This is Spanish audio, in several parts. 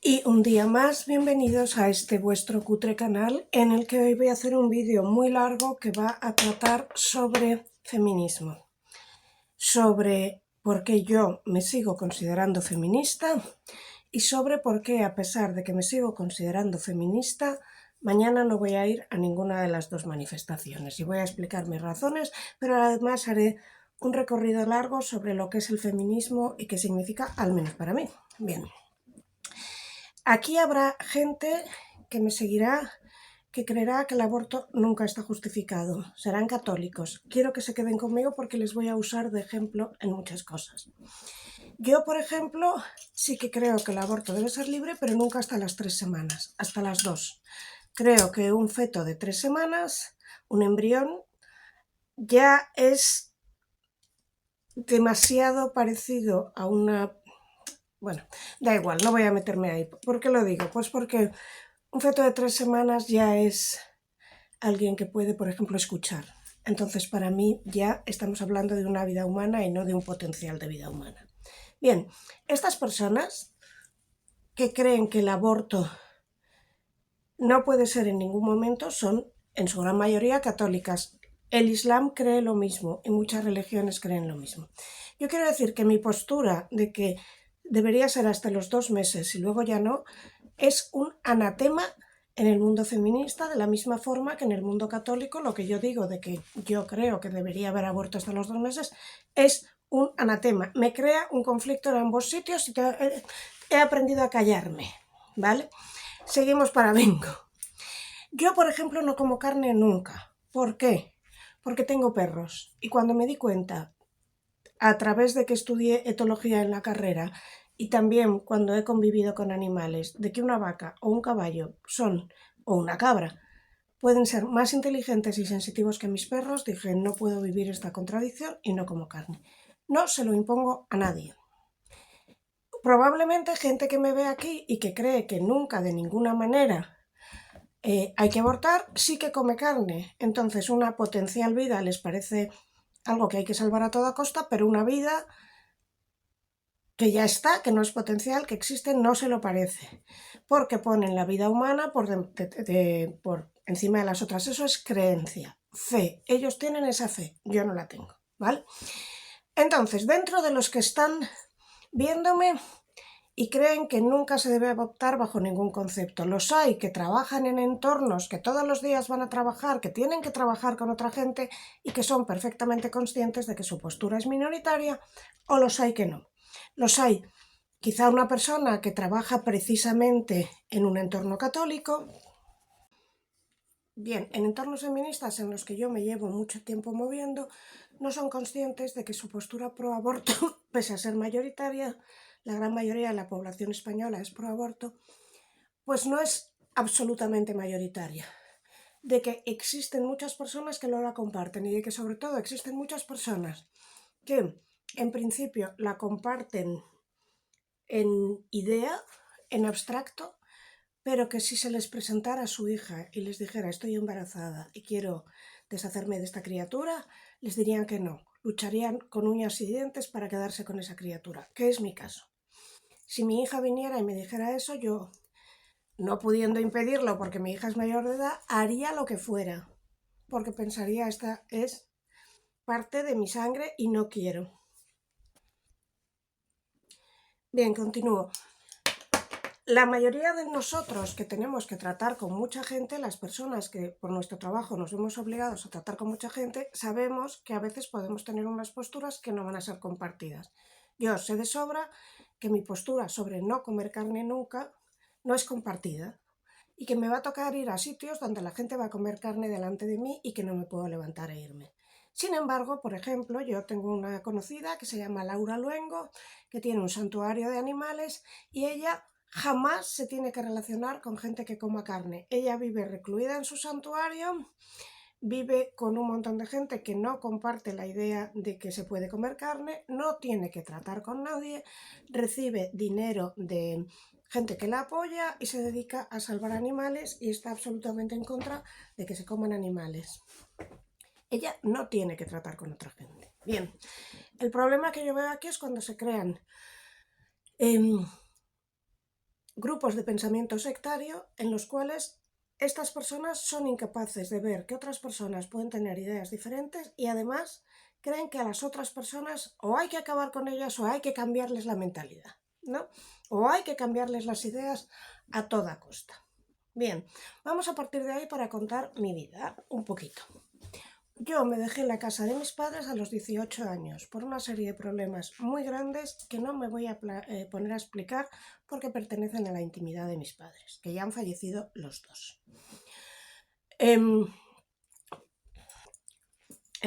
Y un día más, bienvenidos a este vuestro cutre canal en el que hoy voy a hacer un vídeo muy largo que va a tratar sobre feminismo, sobre por qué yo me sigo considerando feminista y sobre por qué, a pesar de que me sigo considerando feminista, mañana no voy a ir a ninguna de las dos manifestaciones y voy a explicar mis razones, pero además haré un recorrido largo sobre lo que es el feminismo y qué significa, al menos para mí. Bien. Aquí habrá gente que me seguirá, que creerá que el aborto nunca está justificado. Serán católicos. Quiero que se queden conmigo porque les voy a usar de ejemplo en muchas cosas. Yo, por ejemplo, sí que creo que el aborto debe ser libre, pero nunca hasta las 3 semanas, hasta las 2. Creo que un feto de 3 semanas, un embrión, ya es demasiado parecido a una... Bueno, da igual, no voy a meterme ahí. ¿Por qué lo digo? Pues porque un feto de 3 semanas ya es alguien que puede, por ejemplo, escuchar. Entonces, para mí ya estamos hablando de una vida humana y no de un potencial de vida humana. Bien, estas personas que creen que el aborto no puede ser en ningún momento son, en su gran mayoría, católicas. El Islam cree lo mismo y muchas religiones creen lo mismo. Yo quiero decir que mi postura de que debería ser hasta los 2 meses y luego ya no, es un anatema en el mundo feminista, de la misma forma que en el mundo católico lo que yo digo de que yo creo que debería haber aborto hasta los 2 meses es un anatema. Me crea un conflicto en ambos sitios y he aprendido a callarme, ¿vale? Seguimos para bingo. Yo, por ejemplo, no como carne nunca. ¿Por qué? Porque tengo perros. Y cuando me di cuenta, a través de que estudié etología en la carrera y también cuando he convivido con animales, de que una vaca o un caballo son, o una cabra, pueden ser más inteligentes y sensitivos que mis perros, dije, no puedo vivir esta contradicción y no como carne. No se lo impongo a nadie. Probablemente gente que me ve aquí y que cree que nunca de ninguna manera hay que abortar, sí que come carne. Entonces una potencial vida les parece algo que hay que salvar a toda costa, pero una vida que ya está, que no es potencial, que existe, no se lo parece, porque ponen la vida humana por encima de las otras. Eso es creencia, fe. Ellos tienen esa fe, yo no la tengo, ¿vale? Entonces, dentro de los que están viéndome y creen que nunca se debe adoptar bajo ningún concepto, los hay que trabajan en entornos, que todos los días van a trabajar, que tienen que trabajar con otra gente y que son perfectamente conscientes de que su postura es minoritaria, o los hay que no. Los hay, quizá una persona que trabaja precisamente en un entorno católico. Bien, en entornos feministas en los que yo me llevo mucho tiempo moviendo, no son conscientes de que su postura pro aborto, pese a ser mayoritaria, la gran mayoría de la población española es pro aborto, pues no es absolutamente mayoritaria. De que existen muchas personas que no la comparten y de que sobre todo existen muchas personas que en principio la comparten en idea, en abstracto, pero que si se les presentara a su hija y les dijera estoy embarazada y quiero deshacerme de esta criatura, les dirían que no, lucharían con uñas y dientes para quedarse con esa criatura, que es mi caso. Si mi hija viniera y me dijera eso, yo, no pudiendo impedirlo porque mi hija es mayor de edad, haría lo que fuera, porque pensaría esta es parte de mi sangre y no quiero. Bien, continúo. La mayoría de nosotros que tenemos que tratar con mucha gente, las personas que por nuestro trabajo nos vemos obligados a tratar con mucha gente, sabemos que a veces podemos tener unas posturas que no van a ser compartidas. Yo sé de sobra que mi postura sobre no comer carne nunca no es compartida y que me va a tocar ir a sitios donde la gente va a comer carne delante de mí y que no me puedo levantar e irme. Sin embargo, por ejemplo, yo tengo una conocida que se llama Laura Luengo, que tiene un santuario de animales y ella jamás se tiene que relacionar con gente que coma carne. Ella vive recluida en su santuario, vive con un montón de gente que no comparte la idea de que se puede comer carne, no tiene que tratar con nadie, recibe dinero de gente que la apoya y se dedica a salvar animales y está absolutamente en contra de que se coman animales. Ella no tiene que tratar con otra gente. Bien, el problema que yo veo aquí es cuando se crean grupos de pensamiento sectario en los cuales estas personas son incapaces de ver que otras personas pueden tener ideas diferentes y además creen que a las otras personas o hay que acabar con ellas o hay que cambiarles la mentalidad, ¿no? O hay que cambiarles las ideas a toda costa. Bien, vamos a partir de ahí para contar mi vida un poquito. Yo me dejé en la casa de mis padres a los 18 años por una serie de problemas muy grandes que no me voy a poner a explicar porque pertenecen a la intimidad de mis padres, que ya han fallecido los dos. En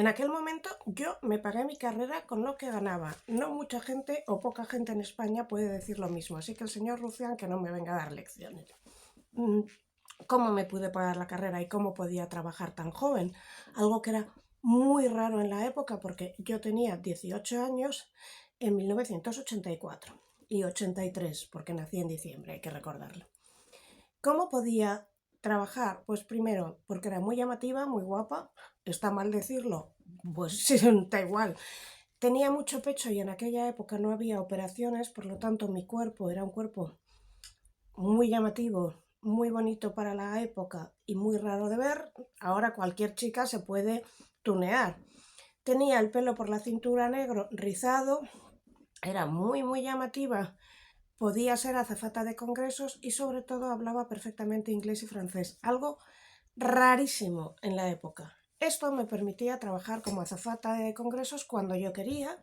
aquel momento yo me pagué mi carrera con lo que ganaba. No mucha gente o poca gente en España puede decir lo mismo, así que el señor Rufián que no me venga a dar lecciones. ¿Cómo me pude pagar la carrera y cómo podía trabajar tan joven? Algo que era muy raro en la época porque yo tenía 18 años en 1984 y 83 porque nací en diciembre, hay que recordarlo. ¿Cómo podía trabajar? Pues primero porque era muy llamativa, muy guapa, está mal decirlo, pues sí, da igual. Tenía mucho pecho y en aquella época no había operaciones, por lo tanto mi cuerpo era un cuerpo muy llamativo, muy bonito para la época y muy raro de ver. Ahora cualquier chica se puede tunear. Tenía el pelo por la cintura negro, rizado, era muy llamativa, podía ser azafata de congresos y sobre todo hablaba perfectamente inglés y francés, algo rarísimo en la época. Esto me permitía trabajar como azafata de congresos cuando yo quería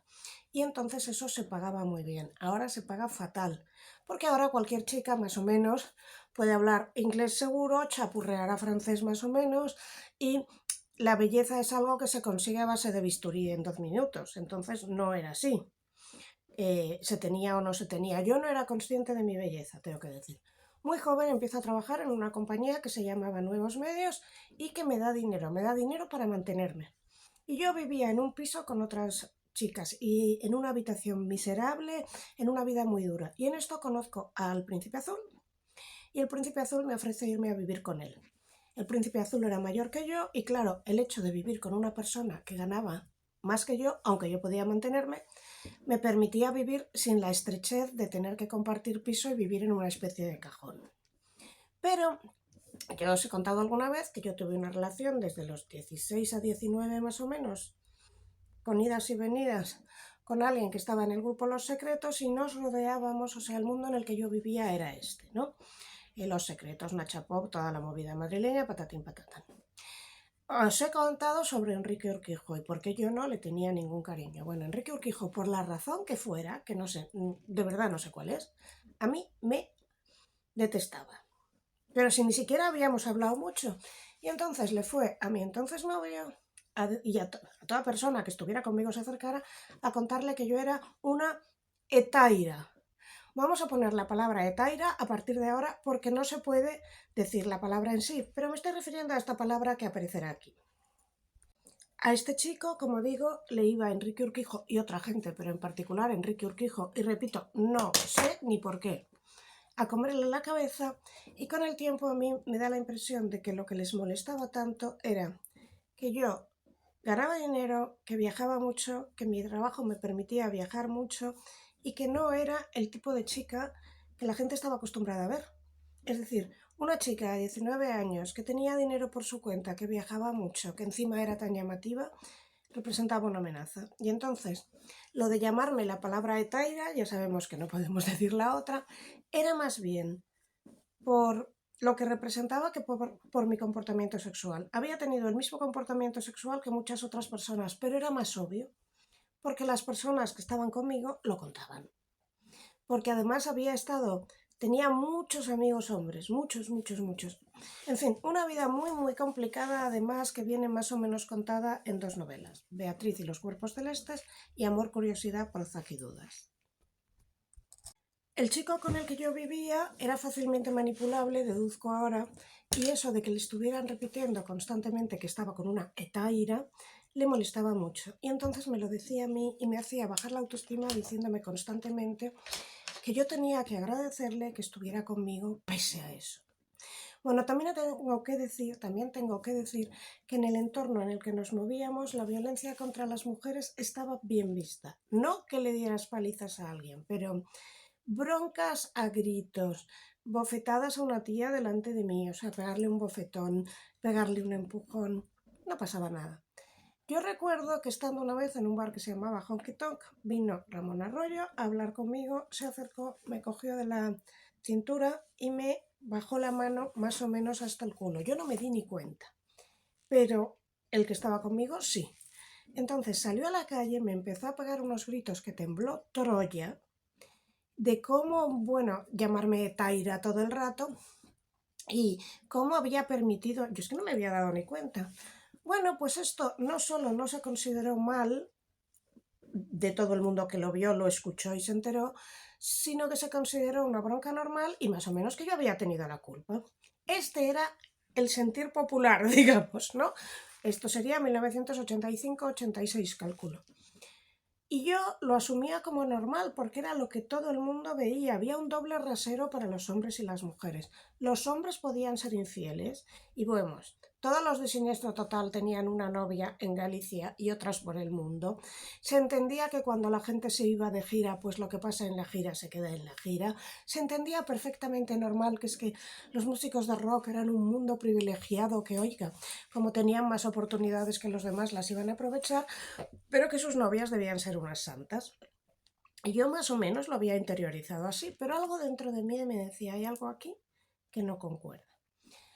y entonces eso se pagaba muy bien. Ahora se paga fatal, porque ahora cualquier chica más o menos puede hablar inglés seguro, chapurreará francés más o menos y la belleza es algo que se consigue a base de bisturí en 2 minutos. Entonces no era así. Se tenía o no se tenía. Yo no era consciente de mi belleza, tengo que decir. Muy joven empiezo a trabajar en una compañía que se llamaba Nuevos Medios y que me da dinero para mantenerme. Y yo vivía en un piso con otras chicas y en una habitación miserable, en una vida muy dura. Y en esto conozco al Príncipe Azul y el Príncipe Azul me ofrece irme a vivir con él. El Príncipe Azul era mayor que yo y claro, el hecho de vivir con una persona que ganaba más que yo, aunque yo podía mantenerme, me permitía vivir sin la estrechez de tener que compartir piso y vivir en una especie de cajón. Pero yo os he contado alguna vez que yo tuve una relación desde los 16 a 19 más o menos, con idas y venidas, con alguien que estaba en el grupo Los Secretos y nos rodeábamos, o sea, el mundo en el que yo vivía era este, ¿no? Y Los Secretos, Nacha Pop, toda la movida madrileña, patatín patatán. Os he contado sobre Enrique Urquijo y por qué yo no le tenía ningún cariño. Bueno, Enrique Urquijo, por la razón que fuera, que no sé, de verdad no sé cuál es, a mí me detestaba. Pero si ni siquiera habíamos hablado mucho. Y entonces le fue a mi entonces novio y a toda persona que estuviera conmigo se acercara a contarle que yo era una etaira. Vamos a poner la palabra etaira a partir de ahora porque no se puede decir la palabra en sí, pero me estoy refiriendo a esta palabra que aparecerá aquí. A este chico, como digo, le iba Enrique Urquijo y otra gente, pero en particular Enrique Urquijo, y repito, no sé ni por qué, a comerle la cabeza y con el tiempo a mí me da la impresión de que lo que les molestaba tanto era que yo ganaba dinero, que viajaba mucho, que mi trabajo me permitía viajar mucho y que no era el tipo de chica que la gente estaba acostumbrada a ver. Es decir, una chica de 19 años que tenía dinero por su cuenta, que viajaba mucho, que encima era tan llamativa, representaba una amenaza. Y entonces, lo de llamarme la palabra etaira, ya sabemos que no podemos decir la otra, era más bien por lo que representaba que por mi comportamiento sexual. Había tenido el mismo comportamiento sexual que muchas otras personas, pero era más obvio, porque las personas que estaban conmigo lo contaban. Porque además tenía muchos amigos hombres, muchos. En fin, una vida muy complicada, además que viene más o menos contada en 2 novelas, Beatriz y los cuerpos celestes y Amor, curiosidad, Prozac y dudas. El chico con el que yo vivía era fácilmente manipulable, deduzco ahora, y eso de que le estuvieran repitiendo constantemente que estaba con una etaira le molestaba mucho. Y entonces me lo decía a mí y me hacía bajar la autoestima diciéndome constantemente que yo tenía que agradecerle que estuviera conmigo pese a eso. Bueno, también tengo que decir que en el entorno en el que nos movíamos la violencia contra las mujeres estaba bien vista. No que le dieras palizas a alguien, pero broncas a gritos, bofetadas a una tía delante de mí, o sea, pegarle un bofetón, pegarle un empujón, no pasaba nada. Yo recuerdo que estando una vez en un bar que se llamaba Honky Tonk, vino Ramón Arroyo a hablar conmigo, se acercó, me cogió de la cintura y me bajó la mano más o menos hasta el culo. Yo no me di ni cuenta, pero el que estaba conmigo sí. Entonces salió a la calle, me empezó a pegar unos gritos que tembló Troya, de cómo, bueno, llamarme Taira todo el rato y cómo había permitido, yo es que no me había dado ni cuenta. Bueno, pues esto no solo no se consideró mal de todo el mundo que lo vio, lo escuchó y se enteró, sino que se consideró una bronca normal y más o menos que yo había tenido la culpa. Este era el sentir popular, digamos, ¿no? Esto sería 1985-86, calculo. Y yo lo asumía como normal porque era lo que todo el mundo veía. Había un doble rasero para los hombres y las mujeres. Los hombres podían ser infieles y bueno, todos los de Siniestro Total tenían una novia en Galicia y otras por el mundo. Se entendía que cuando la gente se iba de gira, pues lo que pasa en la gira se queda en la gira. Se entendía perfectamente normal que es que los músicos de rock eran un mundo privilegiado que, oiga, como tenían más oportunidades que los demás, las iban a aprovechar, pero que sus novias debían ser unas santas. Y yo más o menos lo había interiorizado así, pero algo dentro de mí me decía, hay algo aquí que no concuerda.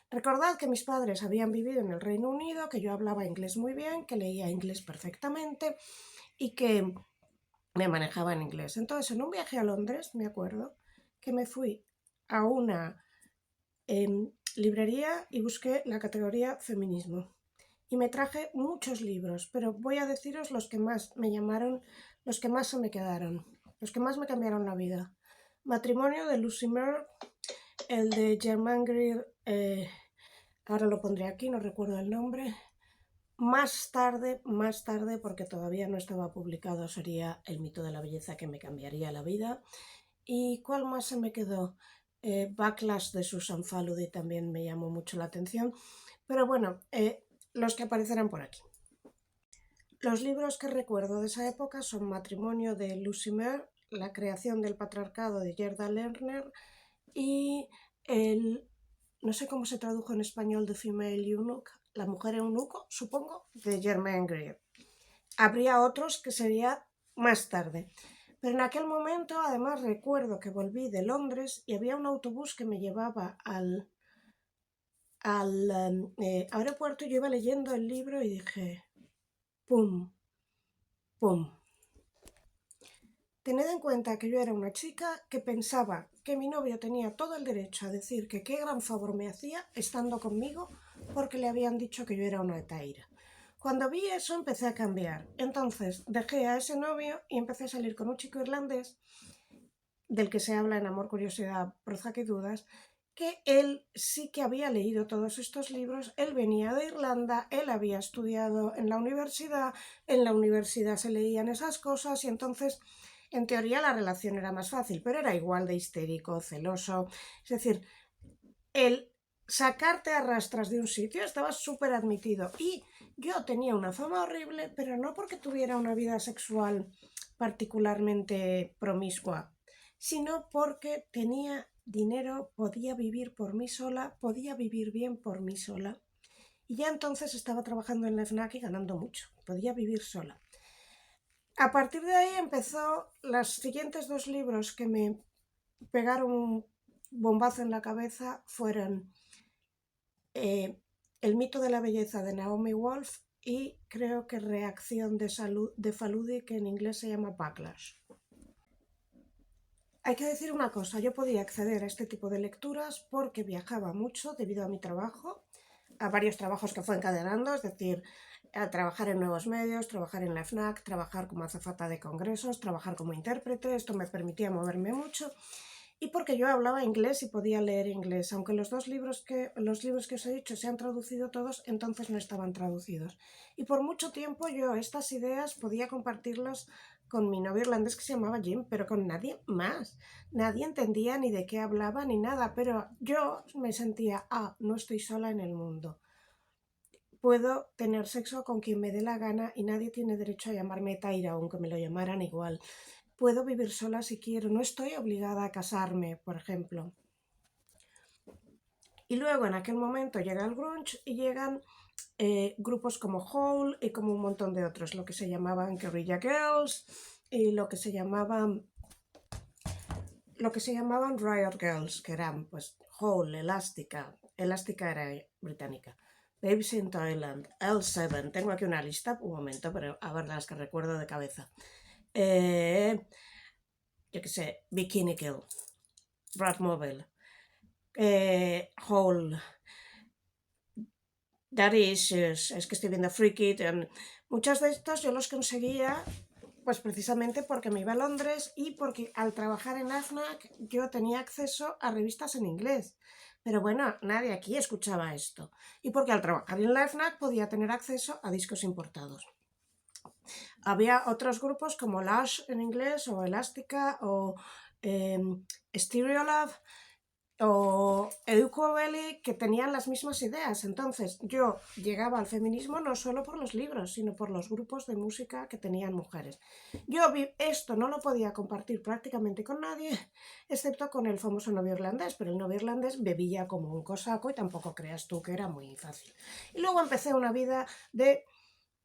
Recordad que mis padres habían vivido en el Reino Unido, que yo hablaba inglés muy bien, que leía inglés perfectamente y que me manejaba en inglés. Entonces, en un viaje a Londres, me acuerdo que me fui a una librería y busqué la categoría feminismo. Y me traje muchos libros, pero voy a deciros los que más me llamaron, los que más se me quedaron, los que más me cambiaron la vida. Matrimonio de Lucy Mer, el de Germaine Greer, ahora lo pondré aquí, no recuerdo el nombre. Más tarde, porque todavía no estaba publicado, sería El mito de la belleza que me cambiaría la vida. ¿Y cuál más se me quedó? Backlash de Susan Faludi también me llamó mucho la atención. Pero bueno, los que aparecerán por aquí. Los libros que recuerdo de esa época son Matrimonio de Lucy Mer, La creación del patriarcado de Gerda Lerner y no sé cómo se tradujo en español, The Female Eunuch, La mujer eunuco, supongo, de Germaine Greer. Habría otros que sería más tarde. Pero en aquel momento, además, recuerdo que volví de Londres y había un autobús que me llevaba al aeropuerto y yo iba leyendo el libro y dije, ¡pum! ¡Pum! Tened en cuenta que yo era una chica que pensaba que mi novio tenía todo el derecho a decir que qué gran favor me hacía estando conmigo porque le habían dicho que yo era una taira. Cuando vi eso empecé a cambiar. Entonces dejé a ese novio y empecé a salir con un chico irlandés del que se habla en Amor, Curiosidad, Prozac y Dudas, que él sí que había leído todos estos libros, él venía de Irlanda, él había estudiado en la universidad se leían esas cosas y entonces en teoría la relación era más fácil, pero era igual de histérico, celoso, es decir, el sacarte a rastras de un sitio estaba súper admitido y yo tenía una fama horrible, pero no porque tuviera una vida sexual particularmente promiscua, sino porque tenía dinero, podía vivir por mí sola, podía vivir bien por mí sola. Y ya entonces estaba trabajando en la FNAC y ganando mucho, podía vivir sola. A partir de ahí empezó los siguientes dos libros que me pegaron un bombazo en la cabeza fueron El mito de la belleza de Naomi Wolf y creo que Reacción de Faludi, que en inglés se llama Backlash. Hay que decir una cosa, yo podía acceder a este tipo de lecturas porque viajaba mucho debido a mi trabajo, a varios trabajos que fue encadenando, es decir, a trabajar en nuevos medios, trabajar en la FNAC, trabajar como azafata de congresos, trabajar como intérprete, esto me permitía moverme mucho y porque yo hablaba inglés y podía leer inglés, aunque los libros que os he dicho se han traducido todos, entonces no estaban traducidos. Y por mucho tiempo yo estas ideas podía compartirlas con mi novio irlandés que se llamaba Jim, pero con nadie más. Nadie entendía ni de qué hablaba ni nada, pero yo me sentía, no estoy sola en el mundo. Puedo tener sexo con quien me dé la gana y nadie tiene derecho a llamarme Taira, aunque me lo llamaran igual. Puedo vivir sola si quiero, no estoy obligada a casarme, por ejemplo. Y luego en aquel momento llega el grunge y llegan grupos como Hole y como un montón de otros, lo que se llamaban Guerrilla Girls y lo que se llamaban Riot Girls, que eran pues Hole, Elástica era británica, Babes in Thailand, L7, tengo aquí una lista, un momento, pero a ver las que recuerdo de cabeza. Yo qué sé, Bikini Kill, Bratmobile, Hole, Daddy Issues, es que estoy viendo Freaky, muchos de estos yo los conseguía pues precisamente porque me iba a Londres y porque al trabajar en AFNAC yo tenía acceso a revistas en inglés. Pero bueno, nadie aquí escuchaba esto. Y porque al trabajar en la AFNAC podía tener acceso a discos importados. Había otros grupos como Lush en inglés o Elástica o Stereolab o Educo Belli que tenían las mismas ideas. Entonces yo llegaba al feminismo no solo por los libros, sino por los grupos de música que tenían mujeres. Yo esto no lo podía compartir prácticamente con nadie, excepto con el famoso novio irlandés, pero el novio irlandés bebía como un cosaco y tampoco creas tú que era muy fácil. Y luego empecé una vida de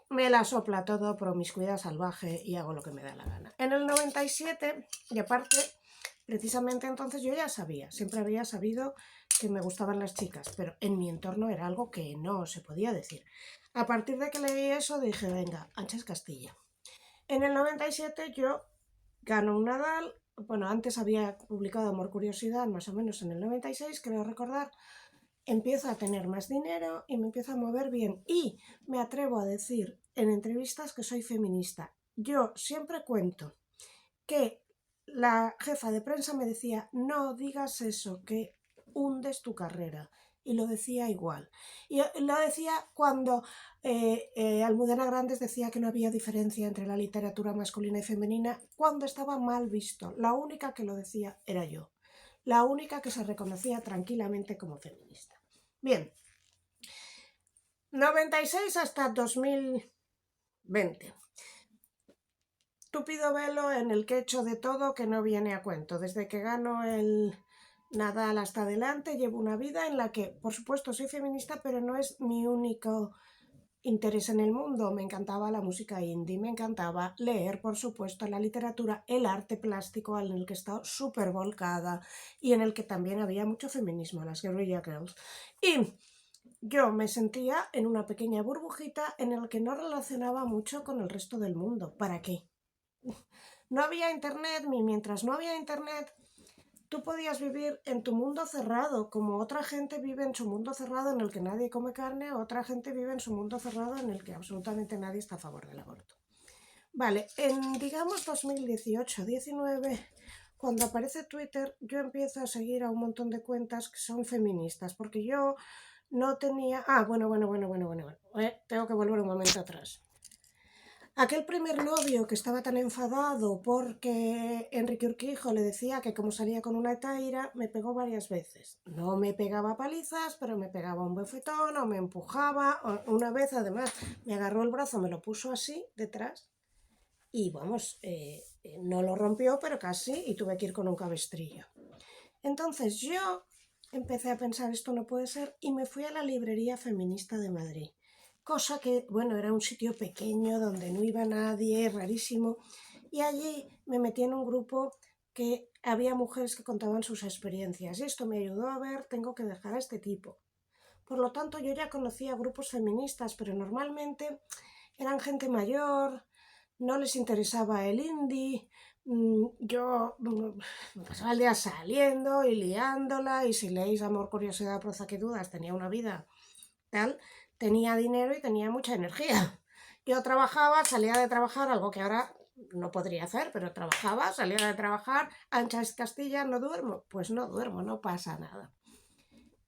me la sopla todo, promiscuidad salvaje y hago lo que me da la gana. En el 97, y aparte, precisamente entonces yo ya sabía, siempre había sabido que me gustaban las chicas, pero en mi entorno era algo que no se podía decir. A partir de que leí eso dije, venga, Ancha es Castilla. En el 97 yo gano un Nadal, bueno, antes había publicado Amor Curiosidad, más o menos en el 96, creo recordar, empiezo a tener más dinero y me empiezo a mover bien. Y me atrevo a decir en entrevistas que soy feminista. Yo siempre cuento que la jefa de prensa me decía, no digas eso, que hundes tu carrera. Y lo decía igual. Y lo decía cuando Almudena Grandes decía que no había diferencia entre la literatura masculina y femenina, cuando estaba mal visto. La única que lo decía era yo. La única que se reconocía tranquilamente como feminista. Bien, 96 hasta 2020. Túpido velo en el que he hecho de todo que no viene a cuento. Desde que gano el Nadal hasta adelante llevo una vida en la que, por supuesto, soy feminista, pero no es mi único interés en el mundo. Me encantaba la música indie, me encantaba leer, por supuesto, la literatura, el arte plástico en el que he estado súper volcada y en el que también había mucho feminismo, las Guerrilla Girls. Y yo me sentía en una pequeña burbujita en la que no relacionaba mucho con el resto del mundo. ¿Para qué? No había internet, ni mientras no había internet, tú podías vivir en tu mundo cerrado, como otra gente vive en su mundo cerrado en el que nadie come carne, otra gente vive en su mundo cerrado en el que absolutamente nadie está a favor del aborto. Vale, en digamos 2018-19, cuando aparece Twitter, yo empiezo a seguir a un montón de cuentas que son feministas, porque yo no tenía... bueno. Tengo que volver un momento atrás. Aquel primer novio que estaba tan enfadado porque Enrique Urquijo le decía que como salía con una taira, me pegó varias veces. No me pegaba palizas, pero me pegaba un bofetón o me empujaba. Una vez además me agarró el brazo, me lo puso así detrás y vamos, no lo rompió, pero casi, y tuve que ir con un cabestrillo. Entonces yo empecé a pensar esto no puede ser y me fui a la librería feminista de Madrid. Cosa que, bueno, era un sitio pequeño donde no iba nadie, rarísimo. Y allí me metí en un grupo que había mujeres que contaban sus experiencias. Y esto me ayudó a ver, tengo que dejar a este tipo. Por lo tanto, yo ya conocía grupos feministas, pero normalmente eran gente mayor, no les interesaba el indie. Yo me pasaba el día saliendo y liándola, y si leéis Amor, Curiosidad, Proza que Dudas, tenía una vida tal, tenía dinero y tenía mucha energía. Yo trabajaba, salía de trabajar, algo que ahora no podría hacer, pero trabajaba, salía de trabajar, Ancha es Castilla, no duermo. Pues no duermo, no pasa nada.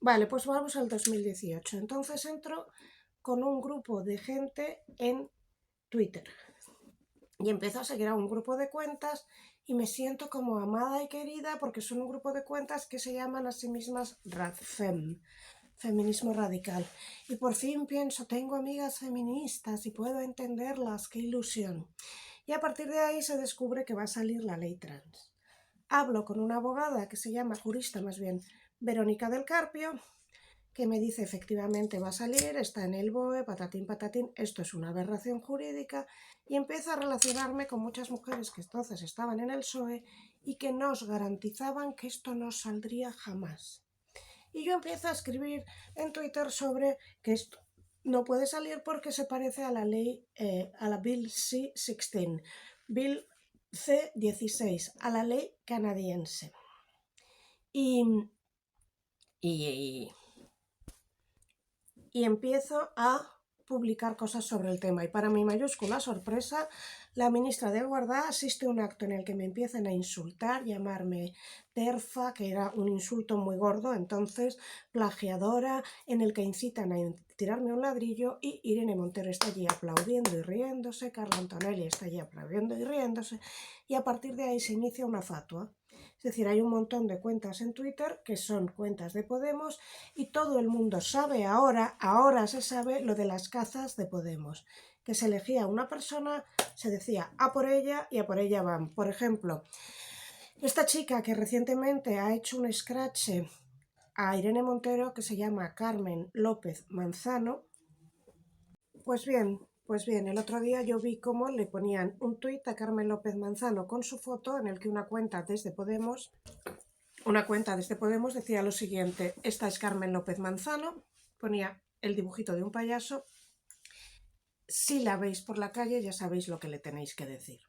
Vale, pues vamos al 2018. Entonces entro con un grupo de gente en Twitter y empiezo a seguir a un grupo de cuentas y me siento como amada y querida porque son un grupo de cuentas que se llaman a sí mismas RADFEM, feminismo radical. Y por fin pienso, tengo amigas feministas y puedo entenderlas, qué ilusión. Y a partir de ahí se descubre que va a salir la ley trans. Hablo con una abogada que se llama, jurista más bien, Verónica del Carpio, que me dice efectivamente va a salir, está en el BOE, patatín, patatín, esto es una aberración jurídica, y empiezo a relacionarme con muchas mujeres que entonces estaban en el PSOE y que nos garantizaban que esto no saldría jamás. Y yo empiezo a escribir en Twitter sobre que esto no puede salir porque se parece a la ley, a la Bill C-16, Bill C-16, a la ley canadiense. Y empiezo a publicar cosas sobre el tema. Y para mi mayúscula sorpresa, la ministra de Guardá asiste a un acto en el que me empiezan a insultar, llamarme terfa, que era un insulto muy gordo, entonces plagiadora, en el que incitan a tirarme un ladrillo, y Irene Montero está allí aplaudiendo y riéndose, Carla Antonelli está allí aplaudiendo y riéndose, y a partir de ahí se inicia una fatua. Es decir, hay un montón de cuentas en Twitter que son cuentas de Podemos y todo el mundo sabe ahora se sabe lo de las cazas de Podemos, que se elegía una persona, se decía a por ella y a por ella van. Por ejemplo, esta chica que recientemente ha hecho un scratch a Irene Montero que se llama Carmen López Manzano, pues bien, el otro día yo vi cómo le ponían un tuit a Carmen López Manzano con su foto en el que una cuenta desde Podemos decía lo siguiente: esta es Carmen López Manzano, ponía el dibujito de un payaso, si la veis por la calle ya sabéis lo que le tenéis que decir.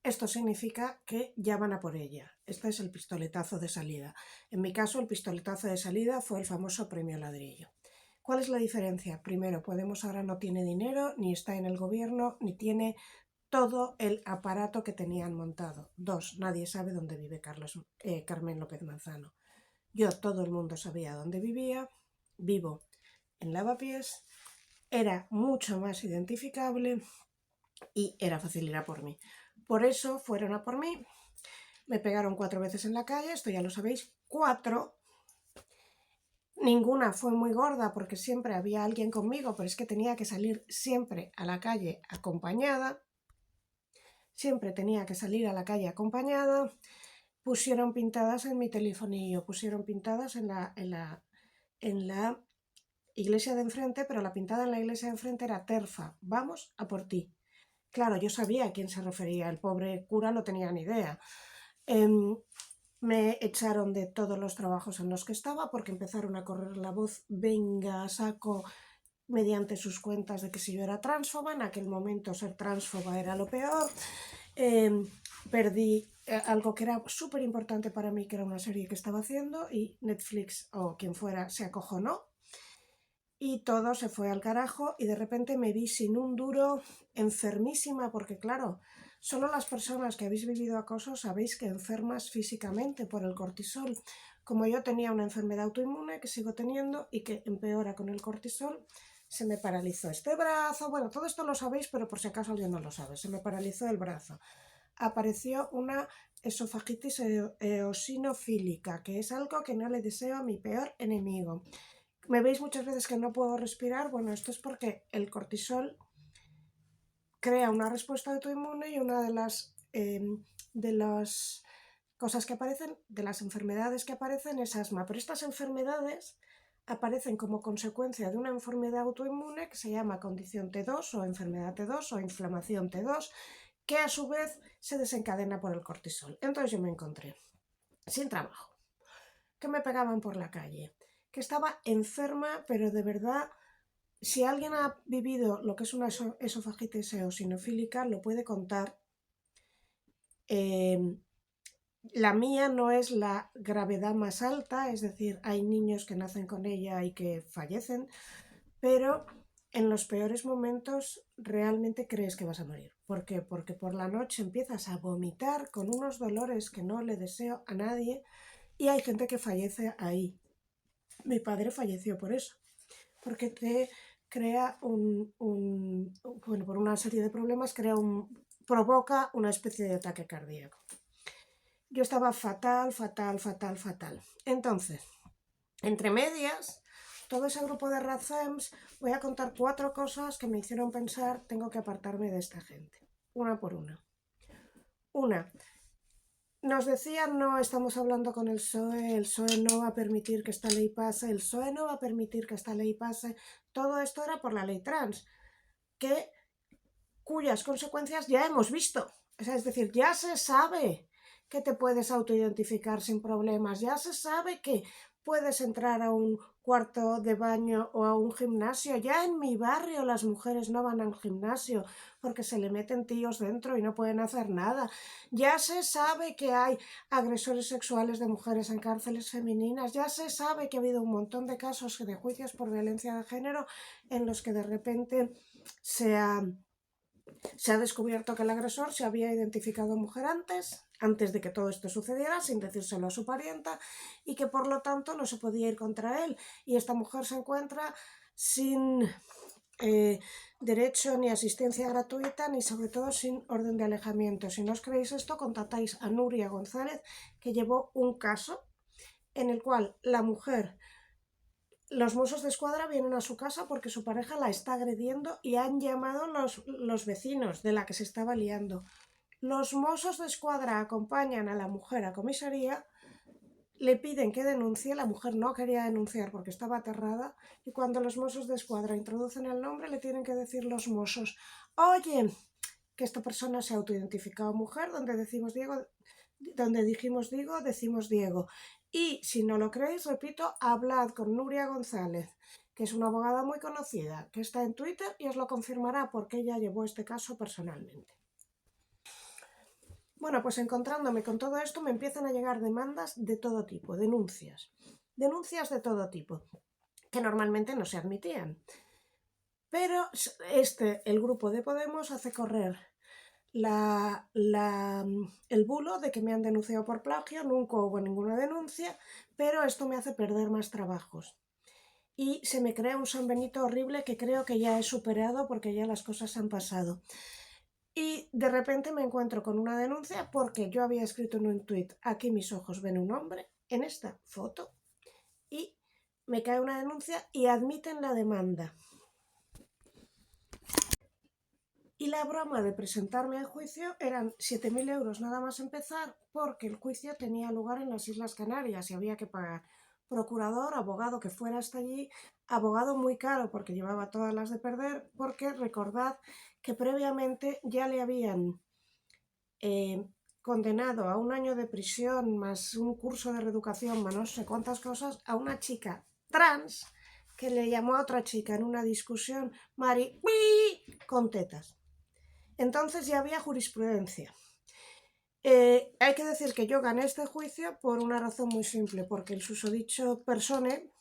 Esto significa que ya van a por ella. Este es el pistoletazo de salida. En mi caso, el pistoletazo de salida fue el famoso premio ladrillo. ¿Cuál es la diferencia? Primero, Podemos ahora no tiene dinero, ni está en el gobierno, ni tiene todo el aparato que tenían montado. Dos, nadie sabe dónde vive Carmen López Manzano. Yo, todo el mundo sabía dónde vivía, vivo en Lavapiés, era mucho más identificable y era fácil ir a por mí. Por eso fueron a por mí, me pegaron 4 veces en la calle, esto ya lo sabéis, 4. Ninguna fue muy gorda porque siempre había alguien conmigo, pero es que tenía que salir siempre a la calle acompañada. Pusieron pintadas en mi telefonillo, pusieron pintadas en la iglesia de enfrente, pero la pintada en la iglesia de enfrente era terfa, vamos a por ti. Claro, yo sabía a quién se refería, el pobre cura no tenía ni idea. Me echaron de todos los trabajos en los que estaba porque empezaron a correr la voz, venga, saco, mediante sus cuentas, de que si yo era transfoba. En aquel momento ser transfoba era lo peor. Perdí algo que era súper importante para mí, que era una serie que estaba haciendo, y Netflix o quien fuera se acojonó y todo se fue al carajo, y de repente me vi sin un duro, enfermísima, porque claro, solo las personas que habéis vivido acoso sabéis que enfermas físicamente por el cortisol. Como yo tenía una enfermedad autoinmune que sigo teniendo y que empeora con el cortisol, se me paralizó este brazo. Bueno, todo esto lo sabéis, pero por si acaso alguien no lo sabe, se me paralizó el brazo. Apareció una esofagitis eosinofílica, que es algo que no le deseo a mi peor enemigo. Me veis muchas veces que no puedo respirar. Bueno, esto es porque el cortisol crea una respuesta autoinmune, y una de las cosas que aparecen, de las enfermedades que aparecen, es asma. Pero estas enfermedades aparecen como consecuencia de una enfermedad autoinmune que se llama condición T2 o enfermedad T2 o inflamación T2, que a su vez se desencadena por el cortisol. Entonces yo me encontré sin trabajo, que me pegaban por la calle, que estaba enferma, pero de verdad, si alguien ha vivido lo que es una esofagitis eosinofílica, lo puede contar. La mía no es la gravedad más alta, es decir, hay niños que nacen con ella y que fallecen, pero en los peores momentos realmente crees que vas a morir. ¿Por qué? Porque por la noche empiezas a vomitar con unos dolores que no le deseo a nadie, y hay gente que fallece ahí. Mi padre falleció por eso, porque te crea bueno, por una serie de problemas, provoca una especie de ataque cardíaco. Yo estaba fatal. Entonces, entre medias, todo ese grupo de Radfems, voy a contar 4 cosas que me hicieron pensar, tengo que apartarme de esta gente, una por una. Una, Nos decían, no, estamos hablando con el PSOE no va a permitir que esta ley pase, el PSOE no va a permitir que esta ley pase. Todo esto era por la ley trans, cuyas consecuencias ya hemos visto. O sea, es decir, ya se sabe que te puedes autoidentificar sin problemas, ya se sabe que puedes entrar a un cuarto de baño o a un gimnasio. Ya en mi barrio las mujeres no van al gimnasio porque se le meten tíos dentro y no pueden hacer nada. Ya se sabe que hay agresores sexuales de mujeres en cárceles femeninas. Ya se sabe que ha habido un montón de casos de juicios por violencia de género en los que de repente se ha descubierto que el agresor se había identificado mujer antes de que todo esto sucediera, sin decírselo a su parienta, y que por lo tanto no se podía ir contra él. Y esta mujer se encuentra sin derecho ni asistencia gratuita, ni sobre todo sin orden de alejamiento. Si no os creéis esto, contactáis a Nuria González, que llevó un caso en el cual la mujer... Los Mossos de Escuadra vienen a su casa porque su pareja la está agrediendo y han llamado los vecinos de la que se estaba liando. Los Mossos de Escuadra acompañan a la mujer a comisaría, le piden que denuncie, la mujer no quería denunciar porque estaba aterrada, y cuando los Mossos de Escuadra introducen el nombre le tienen que decir los Mossos: oye, que esta persona se ha autoidentificado mujer, donde dijimos Diego, decimos Diego. Y si no lo creéis, repito, hablad con Nuria González, que es una abogada muy conocida, que está en Twitter y os lo confirmará porque ella llevó este caso personalmente. Bueno, pues encontrándome con todo esto me empiezan a llegar demandas de todo tipo, denuncias de todo tipo, que normalmente no se admitían. Pero el grupo de Podemos hace correr el bulo de que me han denunciado por plagio. Nunca hubo ninguna denuncia, pero esto me hace perder más trabajos. Y se me crea un San Benito horrible que creo que ya he superado porque ya las cosas han pasado. Y de repente me encuentro con una denuncia porque yo había escrito en un tuit: aquí mis ojos ven un hombre, en esta foto, y me cae una denuncia y admiten la demanda. Y la broma de presentarme al juicio eran 7.000 euros nada más empezar, porque el juicio tenía lugar en las Islas Canarias y había que pagar procurador, abogado que fuera hasta allí, abogado muy caro porque llevaba todas las de perder, porque recordad que previamente ya le habían condenado a 1 año de prisión más un curso de reeducación más no sé cuántas cosas a una chica trans que le llamó a otra chica en una discusión Mari con tetas. Entonces ya había jurisprudencia. Hay que decir que yo gané este juicio por una razón muy simple, porque el susodicho persone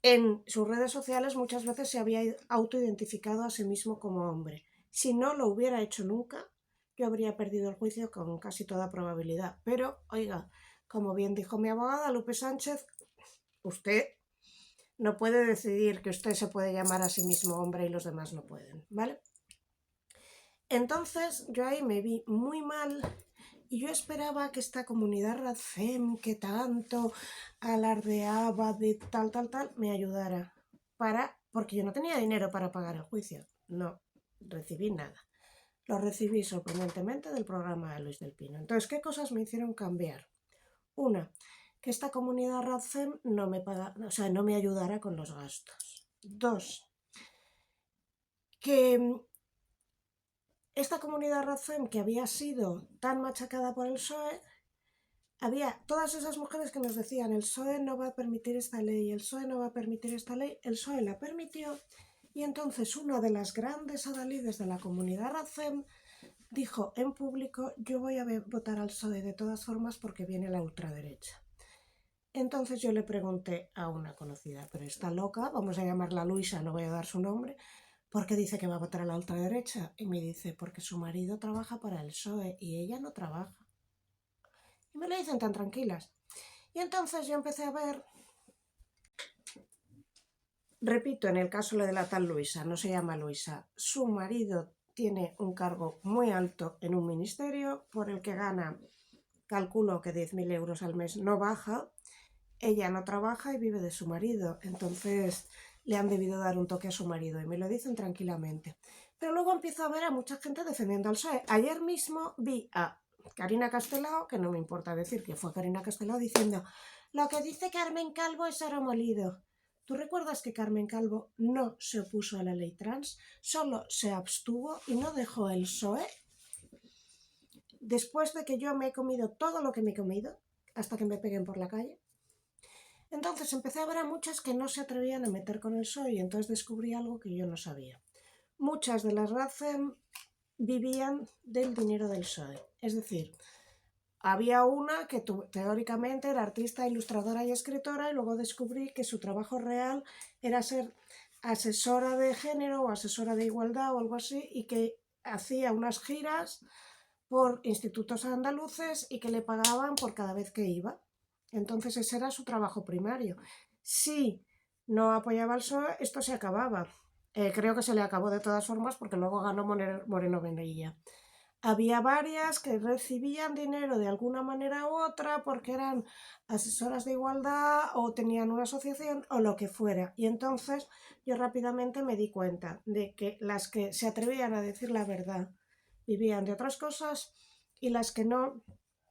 en sus redes sociales muchas veces se había autoidentificado a sí mismo como hombre. Si no lo hubiera hecho nunca, yo habría perdido el juicio con casi toda probabilidad. Pero, oiga, como bien dijo mi abogada Lupe Sánchez, usted no puede decidir que usted se puede llamar a sí mismo hombre y los demás no pueden, ¿vale? Entonces yo ahí me vi muy mal y yo esperaba que esta comunidad Radfem que tanto alardeaba de tal, me ayudara porque yo no tenía dinero para pagar el juicio. No recibí nada. Lo recibí sorprendentemente del programa de Luis del Pino. Entonces, ¿qué cosas me hicieron cambiar? Una, que esta comunidad Radfem no me ayudara con los gastos. Dos, que esta comunidad Radfem, que había sido tan machacada por el PSOE, había todas esas mujeres que nos decían: el PSOE no va a permitir esta ley, el PSOE no va a permitir esta ley. El PSOE la permitió y entonces una de las grandes adalides de la comunidad Radfem dijo en público: yo voy a votar al PSOE de todas formas porque viene la ultraderecha. Entonces yo le pregunté a una conocida: pero está loca, vamos a llamarla Luisa, no voy a dar su nombre, ¿por qué dice que va a votar a la ultraderecha? Y me dice: porque su marido trabaja para el PSOE y ella no trabaja. Y me lo dicen tan tranquilas. Y entonces yo empecé a ver, repito, en el caso de la tal Luisa, no se llama Luisa, su marido tiene un cargo muy alto en un ministerio por el que gana, calculo que 10.000 euros al mes, no baja. Ella no trabaja y vive de su marido, entonces le han debido dar un toque a su marido y me lo dicen tranquilamente. Pero luego empiezo a ver a mucha gente defendiendo al PSOE. Ayer mismo vi a Karina Castelao, que no me importa decir que fue Karina Castelao, diciendo: lo que dice Carmen Calvo es oro molido. ¿Tú recuerdas que Carmen Calvo no se opuso a la ley trans? Solo se abstuvo y no dejó el PSOE. Después de que yo me he comido todo lo que me he comido, hasta que me peguen por la calle, entonces empecé a ver a muchas que no se atrevían a meter con el PSOE y entonces descubrí algo que yo no sabía. Muchas de las RADFEM vivían del dinero del PSOE. Es decir, había una que teóricamente era artista, ilustradora y escritora, y luego descubrí que su trabajo real era ser asesora de género o asesora de igualdad o algo así, y que hacía unas giras por institutos andaluces y que le pagaban por cada vez que iba. Entonces ese era su trabajo primario. Si no apoyaba al PSOE, esto se acababa. Creo que se le acabó de todas formas porque luego ganó Moreno Bonilla. Había varias que recibían dinero de alguna manera u otra porque eran asesoras de igualdad o tenían una asociación o lo que fuera. Y entonces yo rápidamente me di cuenta de que las que se atrevían a decir la verdad vivían de otras cosas y las que no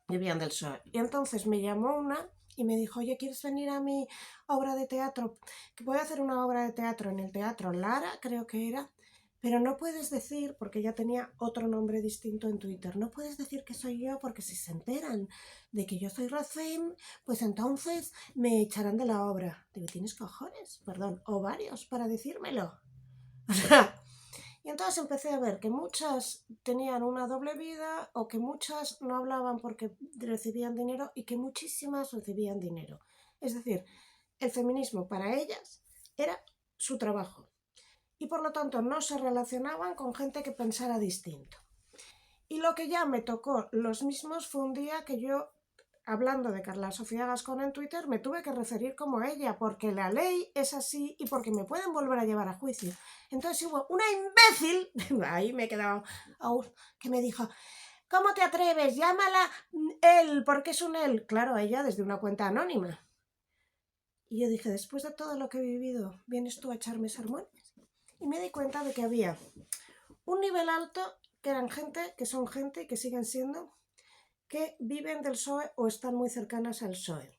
vivían del PSOE. Y entonces me llamó una y me dijo: oye, ¿quieres venir a mi obra de teatro? Que voy a hacer una obra de teatro en el Teatro Lara, creo que era. Pero no puedes decir, porque ya tenía otro nombre distinto en Twitter, no puedes decir que soy yo porque si se enteran de que yo soy RADFEM, pues entonces me echarán de la obra. Digo, ¿tienes cojones? Perdón, ovarios para decírmelo. Y entonces empecé a ver que muchas tenían una doble vida o que muchas no hablaban porque recibían dinero y que muchísimas recibían dinero. Es decir, el feminismo para ellas era su trabajo y por lo tanto no se relacionaban con gente que pensara distinto. Y lo que ya me tocó los mismos fue un día que yo, hablando de Carla Sofía Gascón en Twitter, me tuve que referir como ella, porque la ley es así y porque me pueden volver a llevar a juicio. Entonces hubo una imbécil, ahí me he quedado, que me dijo: ¿cómo te atreves? Llámala él, porque es un él. Claro, ella desde una cuenta anónima. Y yo dije, después de todo lo que he vivido, ¿vienes tú a echarme sermones? Y me di cuenta de que había un nivel alto, que eran gente, que son gente y que siguen siendo, que viven del PSOE o están muy cercanas al PSOE.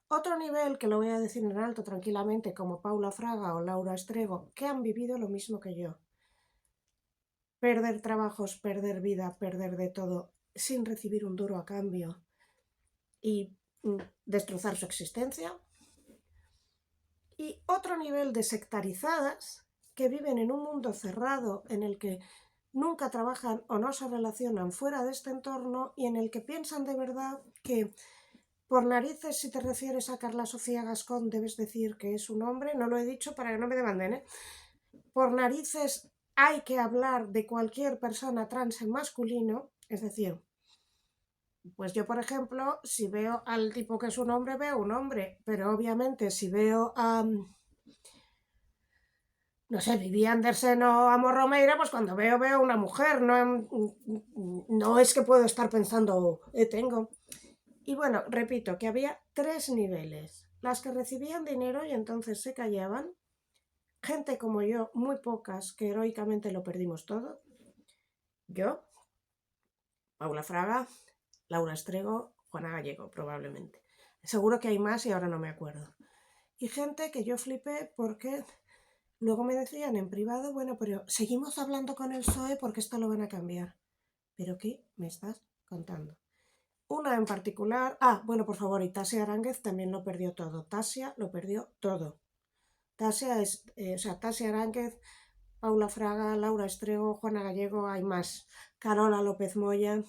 Otro nivel, que lo voy a decir en alto tranquilamente, como Paula Fraga o Laura Estrego, que han vivido lo mismo que yo. Perder trabajos, perder vida, perder de todo, sin recibir un duro a cambio y destrozar su existencia. Y otro nivel de sectarizadas, que viven en un mundo cerrado en el que nunca trabajan o no se relacionan fuera de este entorno y en el que piensan de verdad que por narices, si te refieres a Carla Sofía Gascón, debes decir que es un hombre. No lo he dicho para que no me demanden, ¿eh? Por narices hay que hablar de cualquier persona trans en masculino. Es decir, pues yo, por ejemplo, si veo al tipo que es un hombre, veo un hombre. Pero obviamente si veo a, no sé, Vivi Andersen o Amo Romeira, pues cuando veo una mujer. No es que puedo estar pensando, tengo... Y bueno, repito, que había 3 niveles. Las que recibían dinero y entonces se callaban. Gente como yo, muy pocas, que heroicamente lo perdimos todo. Yo, Paula Fraga, Laura Estrego, Juana Gallego, probablemente. Seguro que hay más y ahora no me acuerdo. Y gente que yo flipé porque luego me decían en privado, bueno, pero seguimos hablando con el PSOE porque esto lo van a cambiar. ¿Pero qué me estás contando? Una en particular, bueno, por favor, y Tasia Aránguez también lo perdió todo. Tasia lo perdió todo. Tasia es, Tasia Aránguez, Paula Fraga, Laura Estrego, Juana Gallego, hay más. Carola López Moya,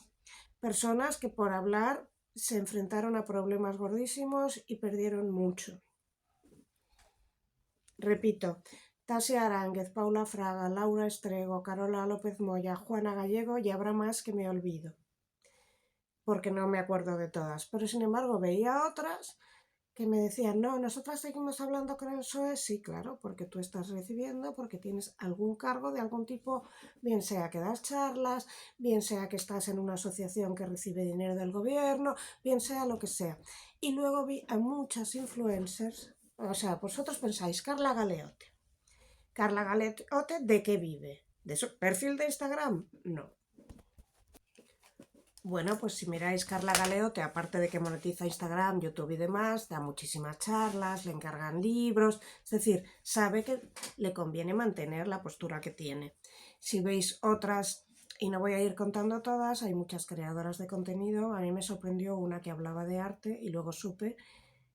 personas que por hablar se enfrentaron a problemas gordísimos y perdieron mucho. Repito, Tasia Aránguez, Paula Fraga, Laura Estrego, Carola López Moya, Juana Gallego, y habrá más que me olvido, porque no me acuerdo de todas. Pero sin embargo veía otras que me decían, no, nosotras seguimos hablando con el PSOE. Sí, claro, porque tú estás recibiendo, porque tienes algún cargo de algún tipo, bien sea que das charlas, bien sea que estás en una asociación que recibe dinero del gobierno, bien sea lo que sea. Y luego vi a muchas influencers, o sea, vosotros pensáis, Carla Galeote. Carla Galeote, ¿de qué vive? ¿De su perfil de Instagram? No. Bueno, pues si miráis Carla Galeote, aparte de que monetiza Instagram, YouTube y demás, da muchísimas charlas, le encargan libros, es decir, sabe que le conviene mantener la postura que tiene. Si veis otras, y no voy a ir contando todas, hay muchas creadoras de contenido, a mí me sorprendió una que hablaba de arte y luego supe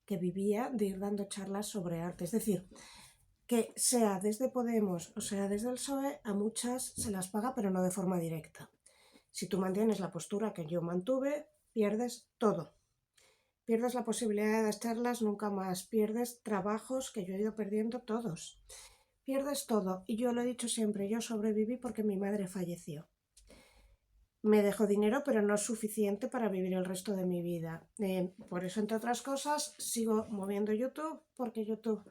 que vivía de ir dando charlas sobre arte, es decir, que sea desde Podemos o sea desde el PSOE, a muchas se las paga pero no de forma directa. Si tú mantienes la postura que yo mantuve, pierdes todo. Pierdes la posibilidad de dar charlas nunca más. Pierdes trabajos que yo he ido perdiendo todos. Pierdes todo. Y yo lo he dicho siempre, yo sobreviví porque mi madre falleció. Me dejó dinero, pero no es suficiente para vivir el resto de mi vida. Por eso, entre otras cosas, sigo moviendo YouTube, porque YouTube,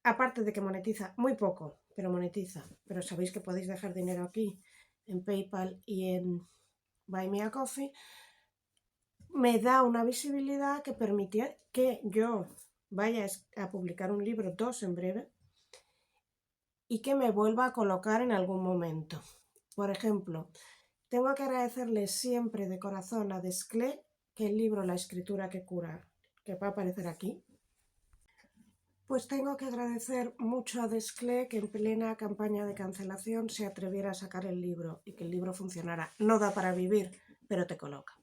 aparte de que monetiza muy poco, pero monetiza. Pero sabéis que podéis dejar dinero aquí, en PayPal y en Buy Me a Coffee, me da una visibilidad que permite que yo vaya a publicar un libro, 2 en breve, y que me vuelva a colocar en algún momento. Por ejemplo, tengo que agradecerle siempre de corazón a Desclé que el libro La escritura que cura, que va a aparecer aquí, pues tengo que agradecer mucho a Desclé que en plena campaña de cancelación se atreviera a sacar el libro y que el libro funcionara. No da para vivir, pero te coloca.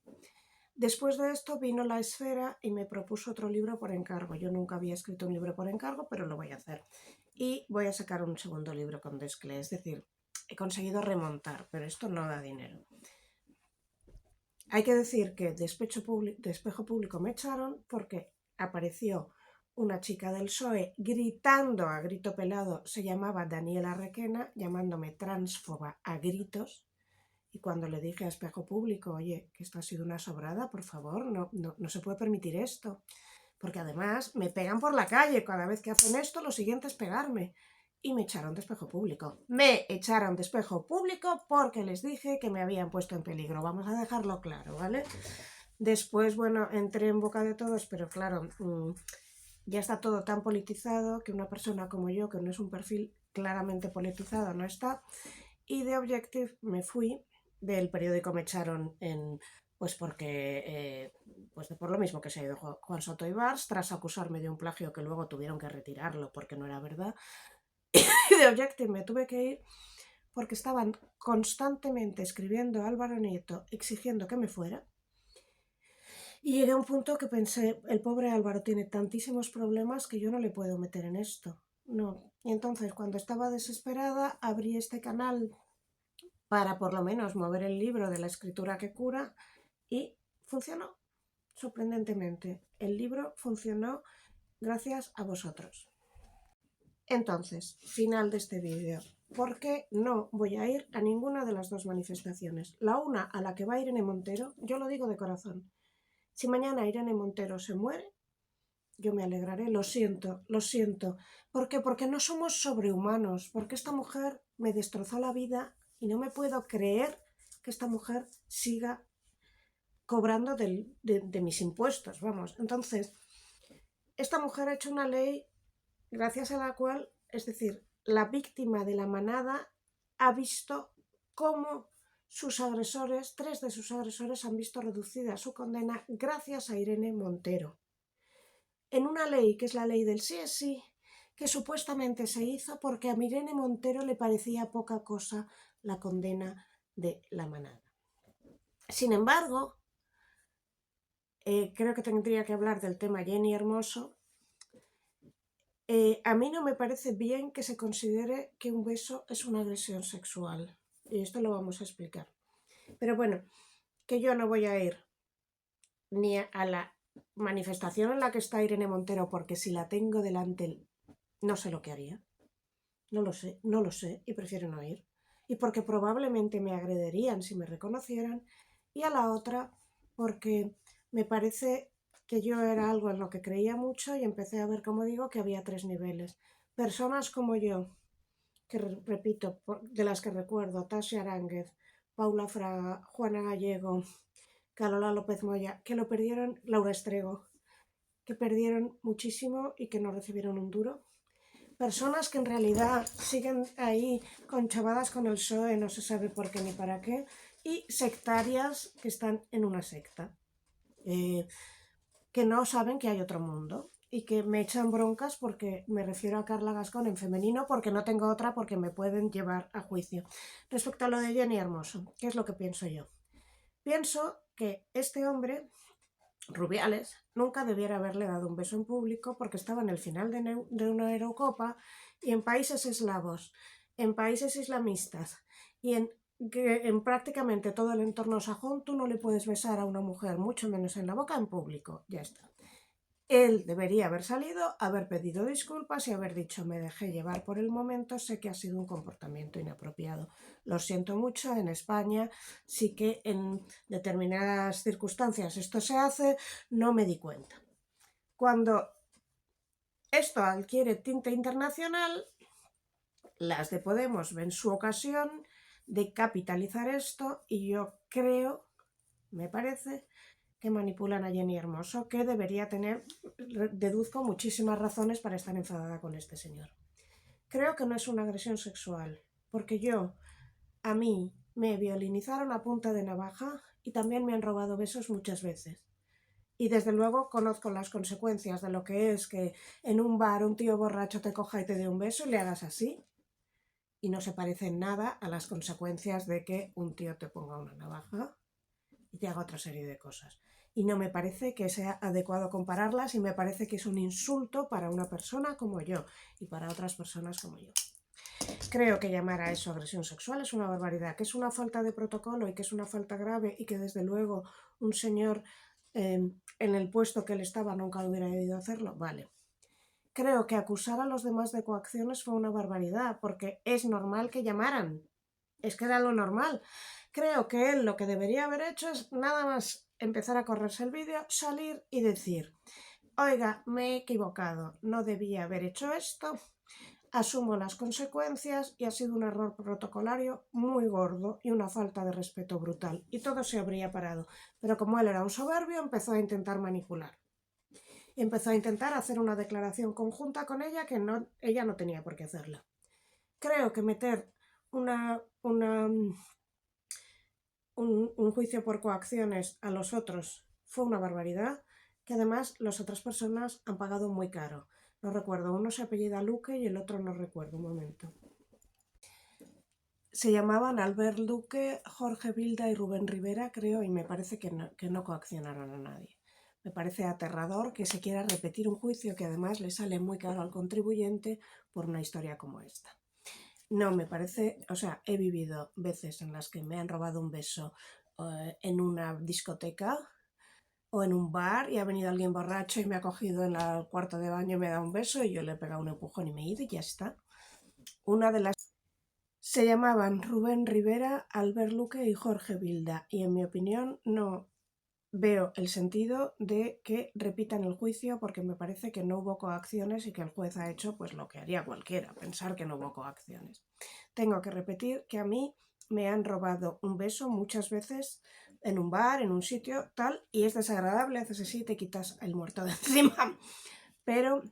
Después de esto vino La Esfera y me propuso otro libro por encargo. Yo nunca había escrito un libro por encargo, pero lo voy a hacer. Y voy a sacar un segundo libro con Desclé, es decir, he conseguido remontar, pero esto no da dinero. Hay que decir que de Espejo Público me echaron porque apareció una chica del PSOE gritando a grito pelado, se llamaba Daniela Requena, llamándome transfoba a gritos. Y cuando le dije a Espejo Público, oye, que esto ha sido una sobrada, por favor, no se puede permitir esto. Porque además me pegan por la calle, cada vez que hacen esto, lo siguiente es pegarme. Y me echaron de Espejo Público. Me echaron de Espejo Público porque les dije que me habían puesto en peligro. Vamos a dejarlo claro, ¿vale? Después, bueno, entré en boca de todos, pero claro, ya está todo tan politizado que una persona como yo, que no es un perfil claramente politizado, no está. Y de Objective me fui. Del periódico me echaron pues porque pues por lo mismo que se ha ido Juan Soto Ibars, tras acusarme de un plagio que luego tuvieron que retirarlo porque no era verdad. Y de Objective me tuve que ir porque estaban constantemente escribiendo a Álvaro Nieto exigiendo que me fuera. Y llegué a un punto que pensé, el pobre Álvaro tiene tantísimos problemas que yo no le puedo meter en esto. No. Y entonces, cuando estaba desesperada, abrí este canal para por lo menos mover el libro de La escritura que cura y funcionó, sorprendentemente. El libro funcionó gracias a vosotros. Entonces, final de este vídeo. ¿Por qué no voy a ir a ninguna de las dos manifestaciones? La una a la que va Irene Montero, yo lo digo de corazón. Si mañana Irene Montero se muere, yo me alegraré, lo siento, lo siento. ¿Por qué? Porque no somos sobrehumanos, porque esta mujer me destrozó la vida y no me puedo creer que esta mujer siga cobrando de mis impuestos, vamos. Entonces, esta mujer ha hecho una ley gracias a la cual, es decir, la víctima de la manada ha visto cómo sus agresores, 3 de sus agresores, han visto reducida su condena gracias a Irene Montero. En una ley que es la ley del sí es sí, que supuestamente se hizo porque a Irene Montero le parecía poca cosa la condena de la manada. Sin embargo, creo que tendría que hablar del tema Jenny Hermoso. A mí no me parece bien que se considere que un beso es una agresión sexual. Y esto lo vamos a explicar. Pero bueno, que yo no voy a ir ni a la manifestación en la que está Irene Montero, porque si la tengo delante no sé lo que haría. No lo sé y prefiero no ir. Y porque probablemente me agrederían si me reconocieran. Y a la otra porque me parece que yo era algo en lo que creía mucho y empecé a ver, como digo, que había 3 niveles. Personas como yo, que repito, de las que recuerdo, Tasha Aránguez, Paula Fraga, Juana Gallego, Carola López Moya, que lo perdieron, Laura Estrego, que perdieron muchísimo y que no recibieron un duro. Personas que en realidad siguen ahí conchavadas con el PSOE, no se sabe por qué ni para qué, y sectarias que están en una secta, que no saben que hay otro mundo y que me echan broncas porque me refiero a Carla Gascón en femenino, porque no tengo otra, porque me pueden llevar a juicio. Respecto a lo de Jenny Hermoso, ¿qué es lo que pienso yo? Pienso que este hombre, Rubiales, nunca debiera haberle dado un beso en público porque estaba en el final de una Eurocopa y en países eslavos, en países islamistas y en prácticamente todo el entorno sajón tú no le puedes besar a una mujer, mucho menos en la boca, en público. Ya está. Él debería haber salido, haber pedido disculpas y haber dicho: me dejé llevar por el momento, sé que ha sido un comportamiento inapropiado. Lo siento mucho, en España sí que en determinadas circunstancias esto se hace, no me di cuenta. Cuando esto adquiere tinte internacional, las de Podemos ven su ocasión de capitalizar esto y yo creo, me parece, que manipulan a Jenny Hermoso, que debería tener, deduzco, muchísimas razones para estar enfadada con este señor. Creo que no es una agresión sexual, porque a mí me violinizaron a punta de navaja y también me han robado besos muchas veces. Y desde luego conozco las consecuencias de lo que es que en un bar un tío borracho te coja y te dé un beso y le hagas así. Y no se parece en nada a las consecuencias de que un tío te ponga una navaja y te haga otra serie de cosas. Y no me parece que sea adecuado compararlas y me parece que es un insulto para una persona como yo y para otras personas como yo. Creo que llamar a eso agresión sexual es una barbaridad, que es una falta de protocolo y que es una falta grave y que desde luego un señor en el puesto que él estaba nunca hubiera debido hacerlo. Vale. Creo que acusar a los demás de coacciones fue una barbaridad, porque es normal que llamaran. Es que era lo normal. Creo que él lo que debería haber hecho es nada más empezar a correrse el vídeo, salir y decir: oiga, me he equivocado, no debía haber hecho esto, asumo las consecuencias y ha sido un error protocolario muy gordo y una falta de respeto brutal. Y todo se habría parado. Pero como él era un soberbio, empezó a intentar manipular. Empezó a intentar hacer una declaración conjunta con ella que ella no tenía por qué hacerla. Creo que meter un juicio por coacciones a los otros fue una barbaridad, que además las otras personas han pagado muy caro. No recuerdo, uno se apellida Luque y el otro no recuerdo, un momento. Se llamaban Albert Luque, Jorge Vilda y Rubén Rivera, creo, y me parece que no coaccionaron a nadie. Me parece aterrador que se quiera repetir un juicio que además le sale muy caro al contribuyente por una historia como esta. No, me parece, o sea, he vivido veces en las que me han robado un beso en una discoteca o en un bar y ha venido alguien borracho y me ha cogido en el cuarto de baño y me da un beso y yo le he pegado un empujón y me he ido y ya está. Una de las... Se llamaban Rubén Rivera, Albert Luque y Jorge Vilda y en mi opinión no veo el sentido de que repitan el juicio porque me parece que no hubo coacciones y que el juez ha hecho pues lo que haría cualquiera, pensar que no hubo coacciones. Tengo que repetir que a mí me han robado un beso muchas veces en un bar, en un sitio, tal, y es desagradable, haces así, te quitas el muerto de encima, pero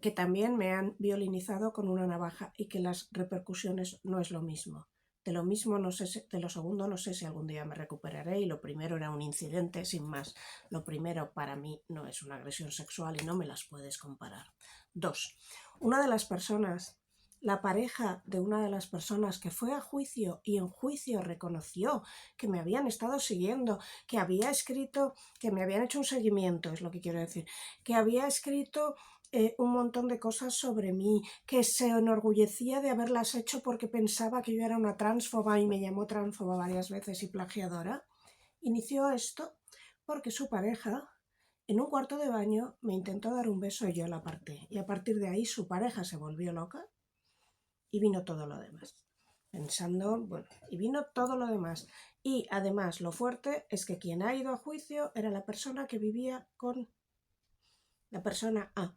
que también me han violinizado con una navaja y que las repercusiones no es lo mismo. De lo mismo, no sé de lo segundo, no sé si algún día me recuperaré y lo primero era un incidente sin más. Lo primero para mí no es una agresión sexual y no me las puedes comparar. 2. Una de las personas, la pareja de una de las personas que fue a juicio y en juicio reconoció que me habían estado siguiendo, que había escrito, que me habían hecho un seguimiento, es lo que quiero decir, que había escrito un montón de cosas sobre mí, que se enorgullecía de haberlas hecho porque pensaba que yo era una transfoba y me llamó transfoba varias veces y plagiadora, inició esto porque su pareja en un cuarto de baño me intentó dar un beso y yo la aparté. Y a partir de ahí su pareja se volvió loca y vino todo lo demás. Pensando, bueno, y vino todo lo demás. Y además lo fuerte es que quien ha ido a juicio era la persona que vivía con la persona A.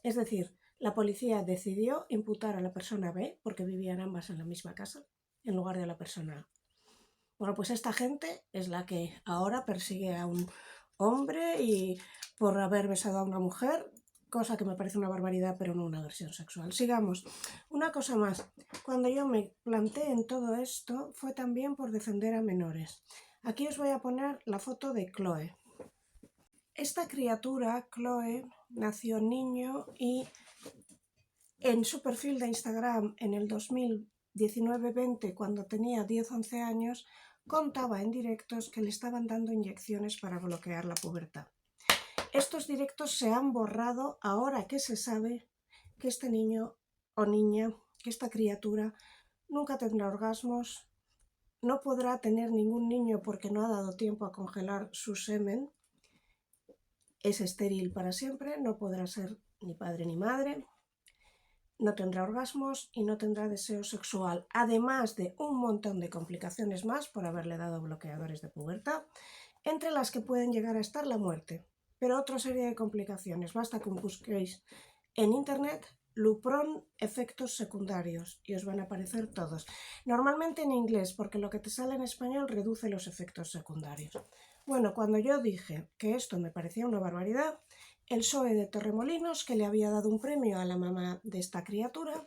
Es decir, la policía decidió imputar a la persona B, porque vivían ambas en la misma casa, en lugar de a la persona A. Bueno, pues esta gente es la que ahora persigue a un hombre y por haber besado a una mujer cosa que me parece una barbaridad, pero no una agresión sexual. Sigamos. Una cosa más. Cuando yo me planteé en todo esto fue también por defender a menores. Aquí os voy a poner la foto de Chloe. Esta criatura, Chloe, nació niño y en su perfil de Instagram en el 2019-20, cuando tenía 10-11 años, contaba en directos que le estaban dando inyecciones para bloquear la pubertad. Estos directos se han borrado ahora que se sabe que este niño o niña, que esta criatura nunca tendrá orgasmos, no podrá tener ningún niño porque no ha dado tiempo a congelar su semen, es estéril para siempre, no podrá ser ni padre ni madre, no tendrá orgasmos y no tendrá deseo sexual, además de un montón de complicaciones más por haberle dado bloqueadores de pubertad, entre las que pueden llegar a estar la muerte, pero otra serie de complicaciones. Basta que busquéis en internet Lupron efectos secundarios y os van a aparecer todos. Normalmente en inglés, porque lo que te sale en español reduce los efectos secundarios. Bueno, cuando yo dije que esto me parecía una barbaridad, el PSOE de Torremolinos, que le había dado un premio a la mamá de esta criatura,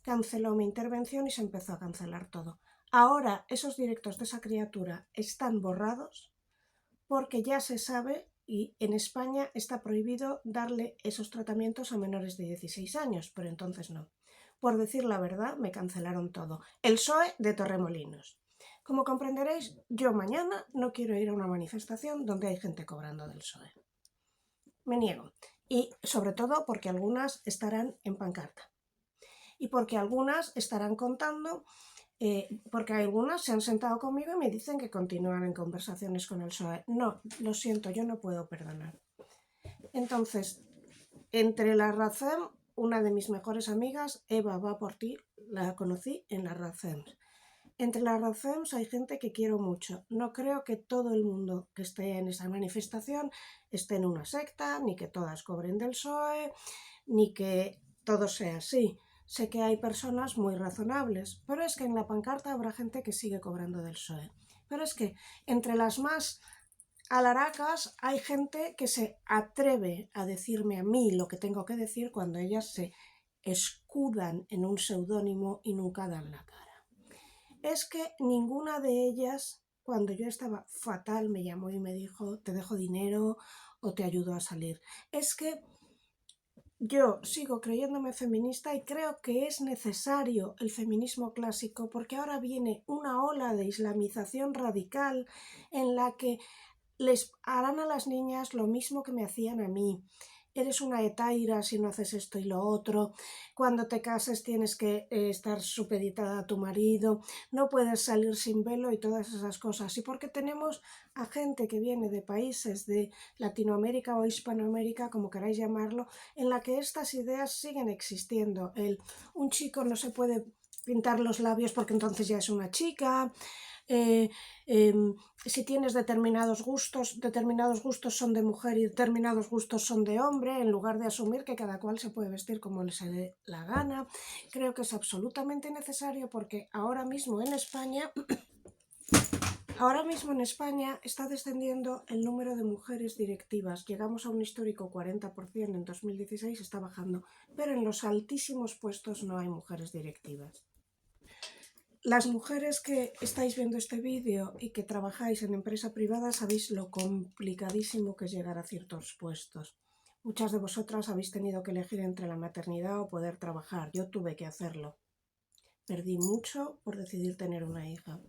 canceló mi intervención y se empezó a cancelar todo. Ahora esos directos de esa criatura están borrados porque ya se sabe y en España está prohibido darle esos tratamientos a menores de 16 años, pero entonces no. Por decir la verdad, me cancelaron todo. El PSOE de Torremolinos. Como comprenderéis, yo mañana no quiero ir a una manifestación donde hay gente cobrando del PSOE. Me niego. Y sobre todo porque algunas estarán en pancarta. Y porque algunas estarán contando, porque algunas se han sentado conmigo y me dicen que continúan en conversaciones con el PSOE. No, lo siento, yo no puedo perdonar. Entonces, entre la RACEM, una de mis mejores amigas, Eva va por ti, la conocí en la RACEM. Entre las RACEMs hay gente que quiero mucho. No creo que todo el mundo que esté en esa manifestación esté en una secta, ni que todas cobren del PSOE, ni que todo sea así. Sé que hay personas muy razonables, pero es que en la pancarta habrá gente que sigue cobrando del PSOE. Pero es que entre las más alaracas hay gente que se atreve a decirme a mí lo que tengo que decir cuando ellas se escudan en un seudónimo y nunca dan la cara. Es que ninguna de ellas, cuando yo estaba fatal, me llamó y me dijo, te dejo dinero o te ayudo a salir. Es que yo sigo creyéndome feminista y creo que es necesario el feminismo clásico porque ahora viene una ola de islamización radical en la que les harán a las niñas lo mismo que me hacían a mí. Eres una hetaira si no haces esto y lo otro, cuando te cases tienes que estar supeditada a tu marido, no puedes salir sin velo y todas esas cosas. Y porque tenemos a gente que viene de países de Latinoamérica o Hispanoamérica, como queráis llamarlo, en la que estas ideas siguen existiendo. Un chico no se puede pintar los labios porque entonces ya es una chica. Si tienes determinados gustos son de mujer y determinados gustos son de hombre, en lugar de asumir que cada cual se puede vestir como le se dé la gana. Creo que es absolutamente necesario porque ahora mismo en España está descendiendo el número de mujeres directivas. Llegamos a un histórico 40% en 2016, está bajando, pero en los altísimos puestos no hay mujeres directivas. Las mujeres que estáis viendo este vídeo y que trabajáis en empresa privada sabéis lo complicadísimo que es llegar a ciertos puestos. Muchas de vosotras habéis tenido que elegir entre la maternidad o poder trabajar. Yo tuve que hacerlo. Perdí mucho por decidir tener una hija.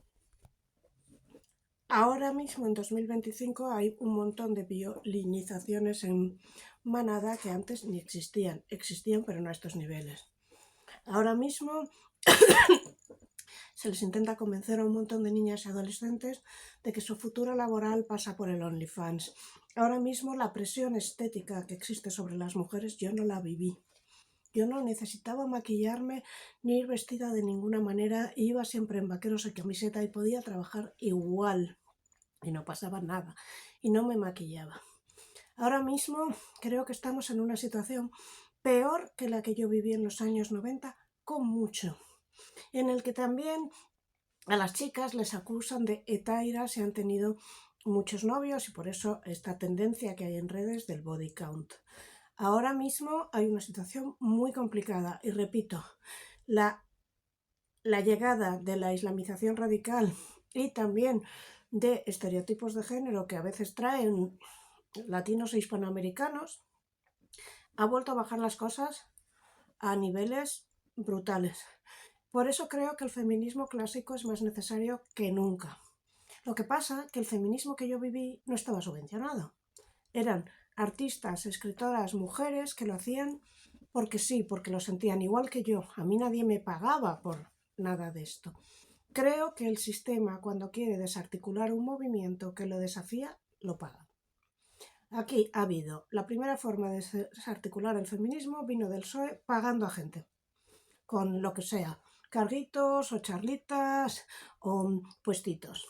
Ahora mismo, en 2025, hay un montón de violinizaciones en manada que antes ni existían. Existían, pero no a estos niveles. Ahora mismo se les intenta convencer a un montón de niñas y adolescentes de que su futuro laboral pasa por el OnlyFans. Ahora mismo la presión estética que existe sobre las mujeres yo no la viví. Yo no necesitaba maquillarme ni ir vestida de ninguna manera, iba siempre en vaqueros y camiseta y podía trabajar igual y no pasaba nada y no me maquillaba. Ahora mismo creo que estamos en una situación peor que la que yo viví en los años 90, con mucho, en el que también a las chicas les acusan de hetairas y han tenido muchos novios y por eso esta tendencia que hay en redes del body count. Ahora mismo hay una situación muy complicada y repito, la llegada de la islamización radical y también de estereotipos de género que a veces traen latinos e hispanoamericanos ha vuelto a bajar las cosas a niveles brutales. Por eso creo que el feminismo clásico es más necesario que nunca. Lo que pasa es que el feminismo que yo viví no estaba subvencionado. Eran artistas, escritoras, mujeres que lo hacían porque sí, porque lo sentían igual que yo. A mí nadie me pagaba por nada de esto. Creo que el sistema, cuando quiere desarticular un movimiento que lo desafía, lo paga. Aquí ha habido la primera forma de desarticular el feminismo, vino del PSOE pagando a gente, con lo que sea, carguitos o charlitas o puestitos.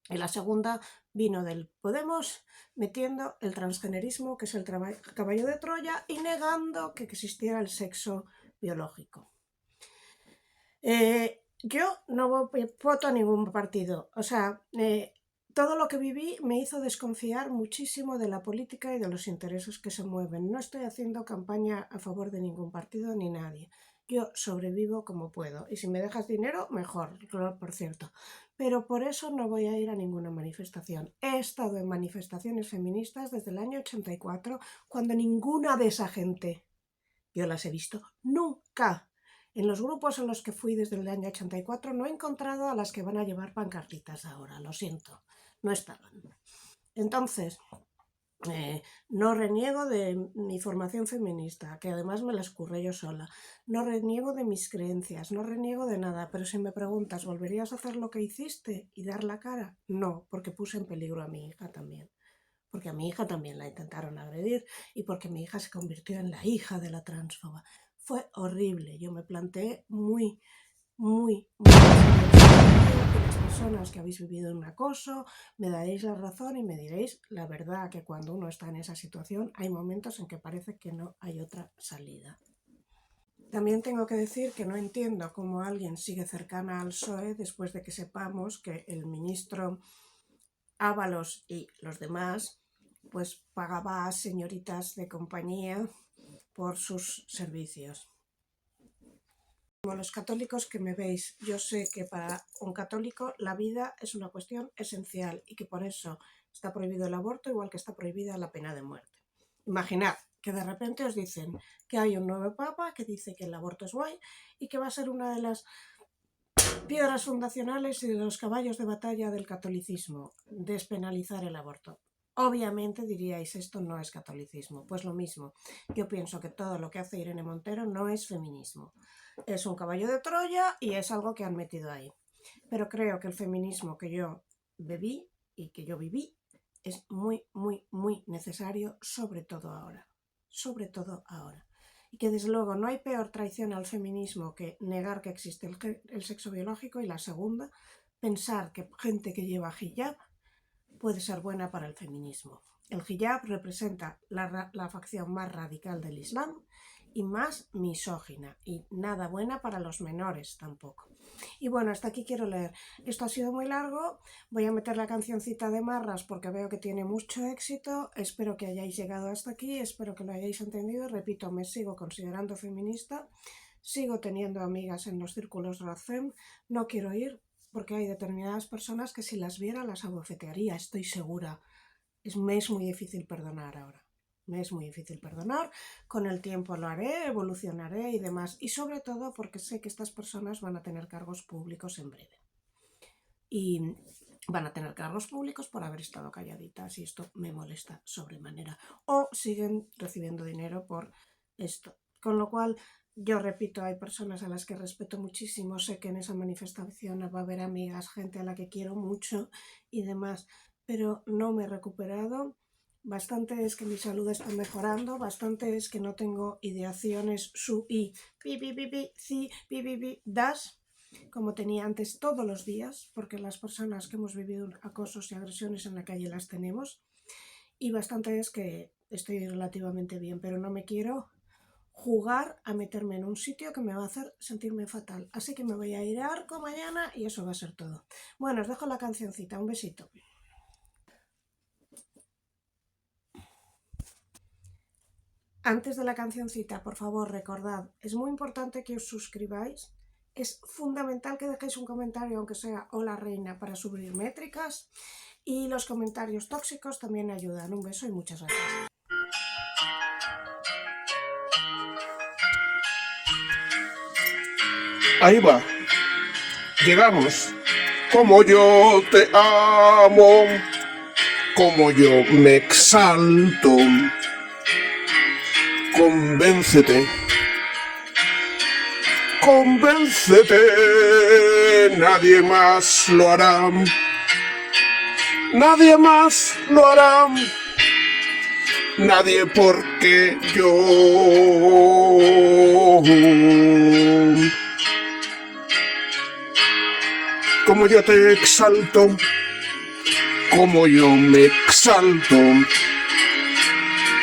Y la segunda vino del Podemos metiendo el transgenerismo, que es el caballo de Troya, y negando que existiera el sexo biológico. Yo no voto a ningún partido. O sea, todo lo que viví me hizo desconfiar muchísimo de la política y de los intereses que se mueven. No estoy haciendo campaña a favor de ningún partido ni nadie. Yo sobrevivo como puedo. Y si me dejas dinero, mejor, por cierto. Pero por eso no voy a ir a ninguna manifestación. He estado en manifestaciones feministas desde el año 84, cuando ninguna de esa gente yo las he visto nunca. En los grupos en los que fui desde el año 84 no he encontrado a las que van a llevar pancartitas ahora, lo siento, no estaban. Entonces, no reniego de mi formación feminista, que además me las curré yo sola, no reniego de mis creencias, no reniego de nada, pero si me preguntas, ¿volverías a hacer lo que hiciste y dar la cara? No, porque puse en peligro a mi hija también. Porque a mi hija también la intentaron agredir y porque mi hija se convirtió en la hija de la transfoba. Fue horrible. Yo me planteé muy las personas que habéis vivido un acoso me daréis la razón y me diréis la verdad, que cuando uno está en esa situación hay momentos en que parece que no hay otra salida. También tengo que decir que no entiendo cómo alguien sigue cercana al PSOE después de que sepamos que el ministro Ábalos y los demás pues pagaba a señoritas de compañía por sus servicios. Como los católicos que me veis, yo sé que para un católico la vida es una cuestión esencial y que por eso está prohibido el aborto, igual que está prohibida la pena de muerte. Imaginad que de repente os dicen que hay un nuevo papa que dice que el aborto es guay y que va a ser una de las piedras fundacionales y de los caballos de batalla del catolicismo, despenalizar el aborto. Obviamente diríais, esto no es catolicismo. Pues lo mismo, yo pienso que todo lo que hace Irene Montero no es feminismo. Es un caballo de Troya y es algo que han metido ahí. Pero creo que el feminismo que yo bebí y que yo viví es muy necesario, sobre todo ahora. Sobre todo ahora. Y que desde luego no hay peor traición al feminismo que negar que existe el sexo biológico, y la segunda, pensar que gente que lleva hijab puede ser buena para el feminismo. El hijab representa la facción más radical del Islam y más misógina, y nada buena para los menores tampoco. Y bueno, hasta aquí quiero leer. Esto ha sido muy largo, voy a meter la cancioncita de Marras porque veo que tiene mucho éxito. Espero que hayáis llegado hasta aquí, espero que lo hayáis entendido. Repito, me sigo considerando feminista, sigo teniendo amigas en los círculos RACEM, no quiero ir porque hay determinadas personas que si las viera las abofetearía, estoy segura. Me es muy difícil perdonar ahora. Me es muy difícil perdonar, con el tiempo lo haré, evolucionaré y demás. Y sobre todo porque sé que estas personas van a tener cargos públicos en breve. Y van a tener cargos públicos por haber estado calladitas y esto me molesta sobremanera. O siguen recibiendo dinero por esto. Con lo cual, yo repito, hay personas a las que respeto muchísimo. Sé que en esa manifestación va a haber amigas, gente a la que quiero mucho y demás. Pero no me he recuperado. Bastante es que mi salud está mejorando, bastante es que no tengo ideaciones das como tenía antes todos los días, porque las personas que hemos vivido acosos y agresiones en la calle las tenemos, y bastante es que estoy relativamente bien, pero no me quiero jugar a meterme en un sitio que me va a hacer sentirme fatal. Así que me voy a ir a Arco mañana y eso va a ser todo. Bueno, os dejo la cancioncita. Un besito. Antes de la cancioncita, por favor, recordad, es muy importante que os suscribáis. Es fundamental que dejéis un comentario, aunque sea hola reina, para subir métricas. Y los comentarios tóxicos también ayudan. Un beso y muchas gracias. Ahí va. Llegamos. Como yo te amo, como yo me exalto. Convéncete. Convéncete. Nadie más lo hará. Nadie más lo hará. Nadie porque yo. Como yo te exalto, como yo me exalto.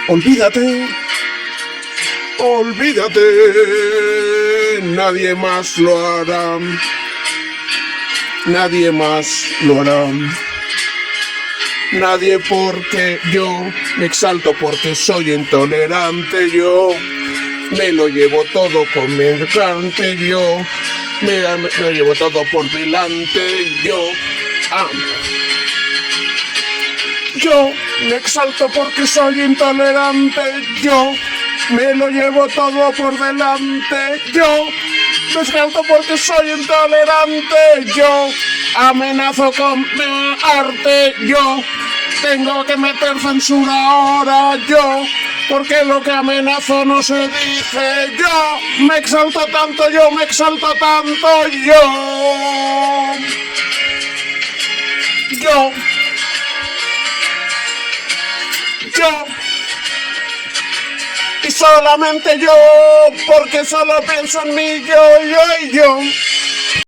Olvídate, olvídate, nadie más lo hará. Nadie más lo hará. Nadie porque yo me exalto porque soy intolerante. Yo me lo llevo todo por mi delante. Yo me lo llevo todo por delante. Yo me exalto porque soy intolerante. Yo me lo llevo todo por delante. Yo me exalto porque soy intolerante. Yo amenazo con mi arte. Yo tengo que meter censura ahora. Yo, porque lo que amenazo no se dice. Yo me exalto tanto. Yo me exalto tanto. Yo y solamente yo, porque solo pienso en mí, yo.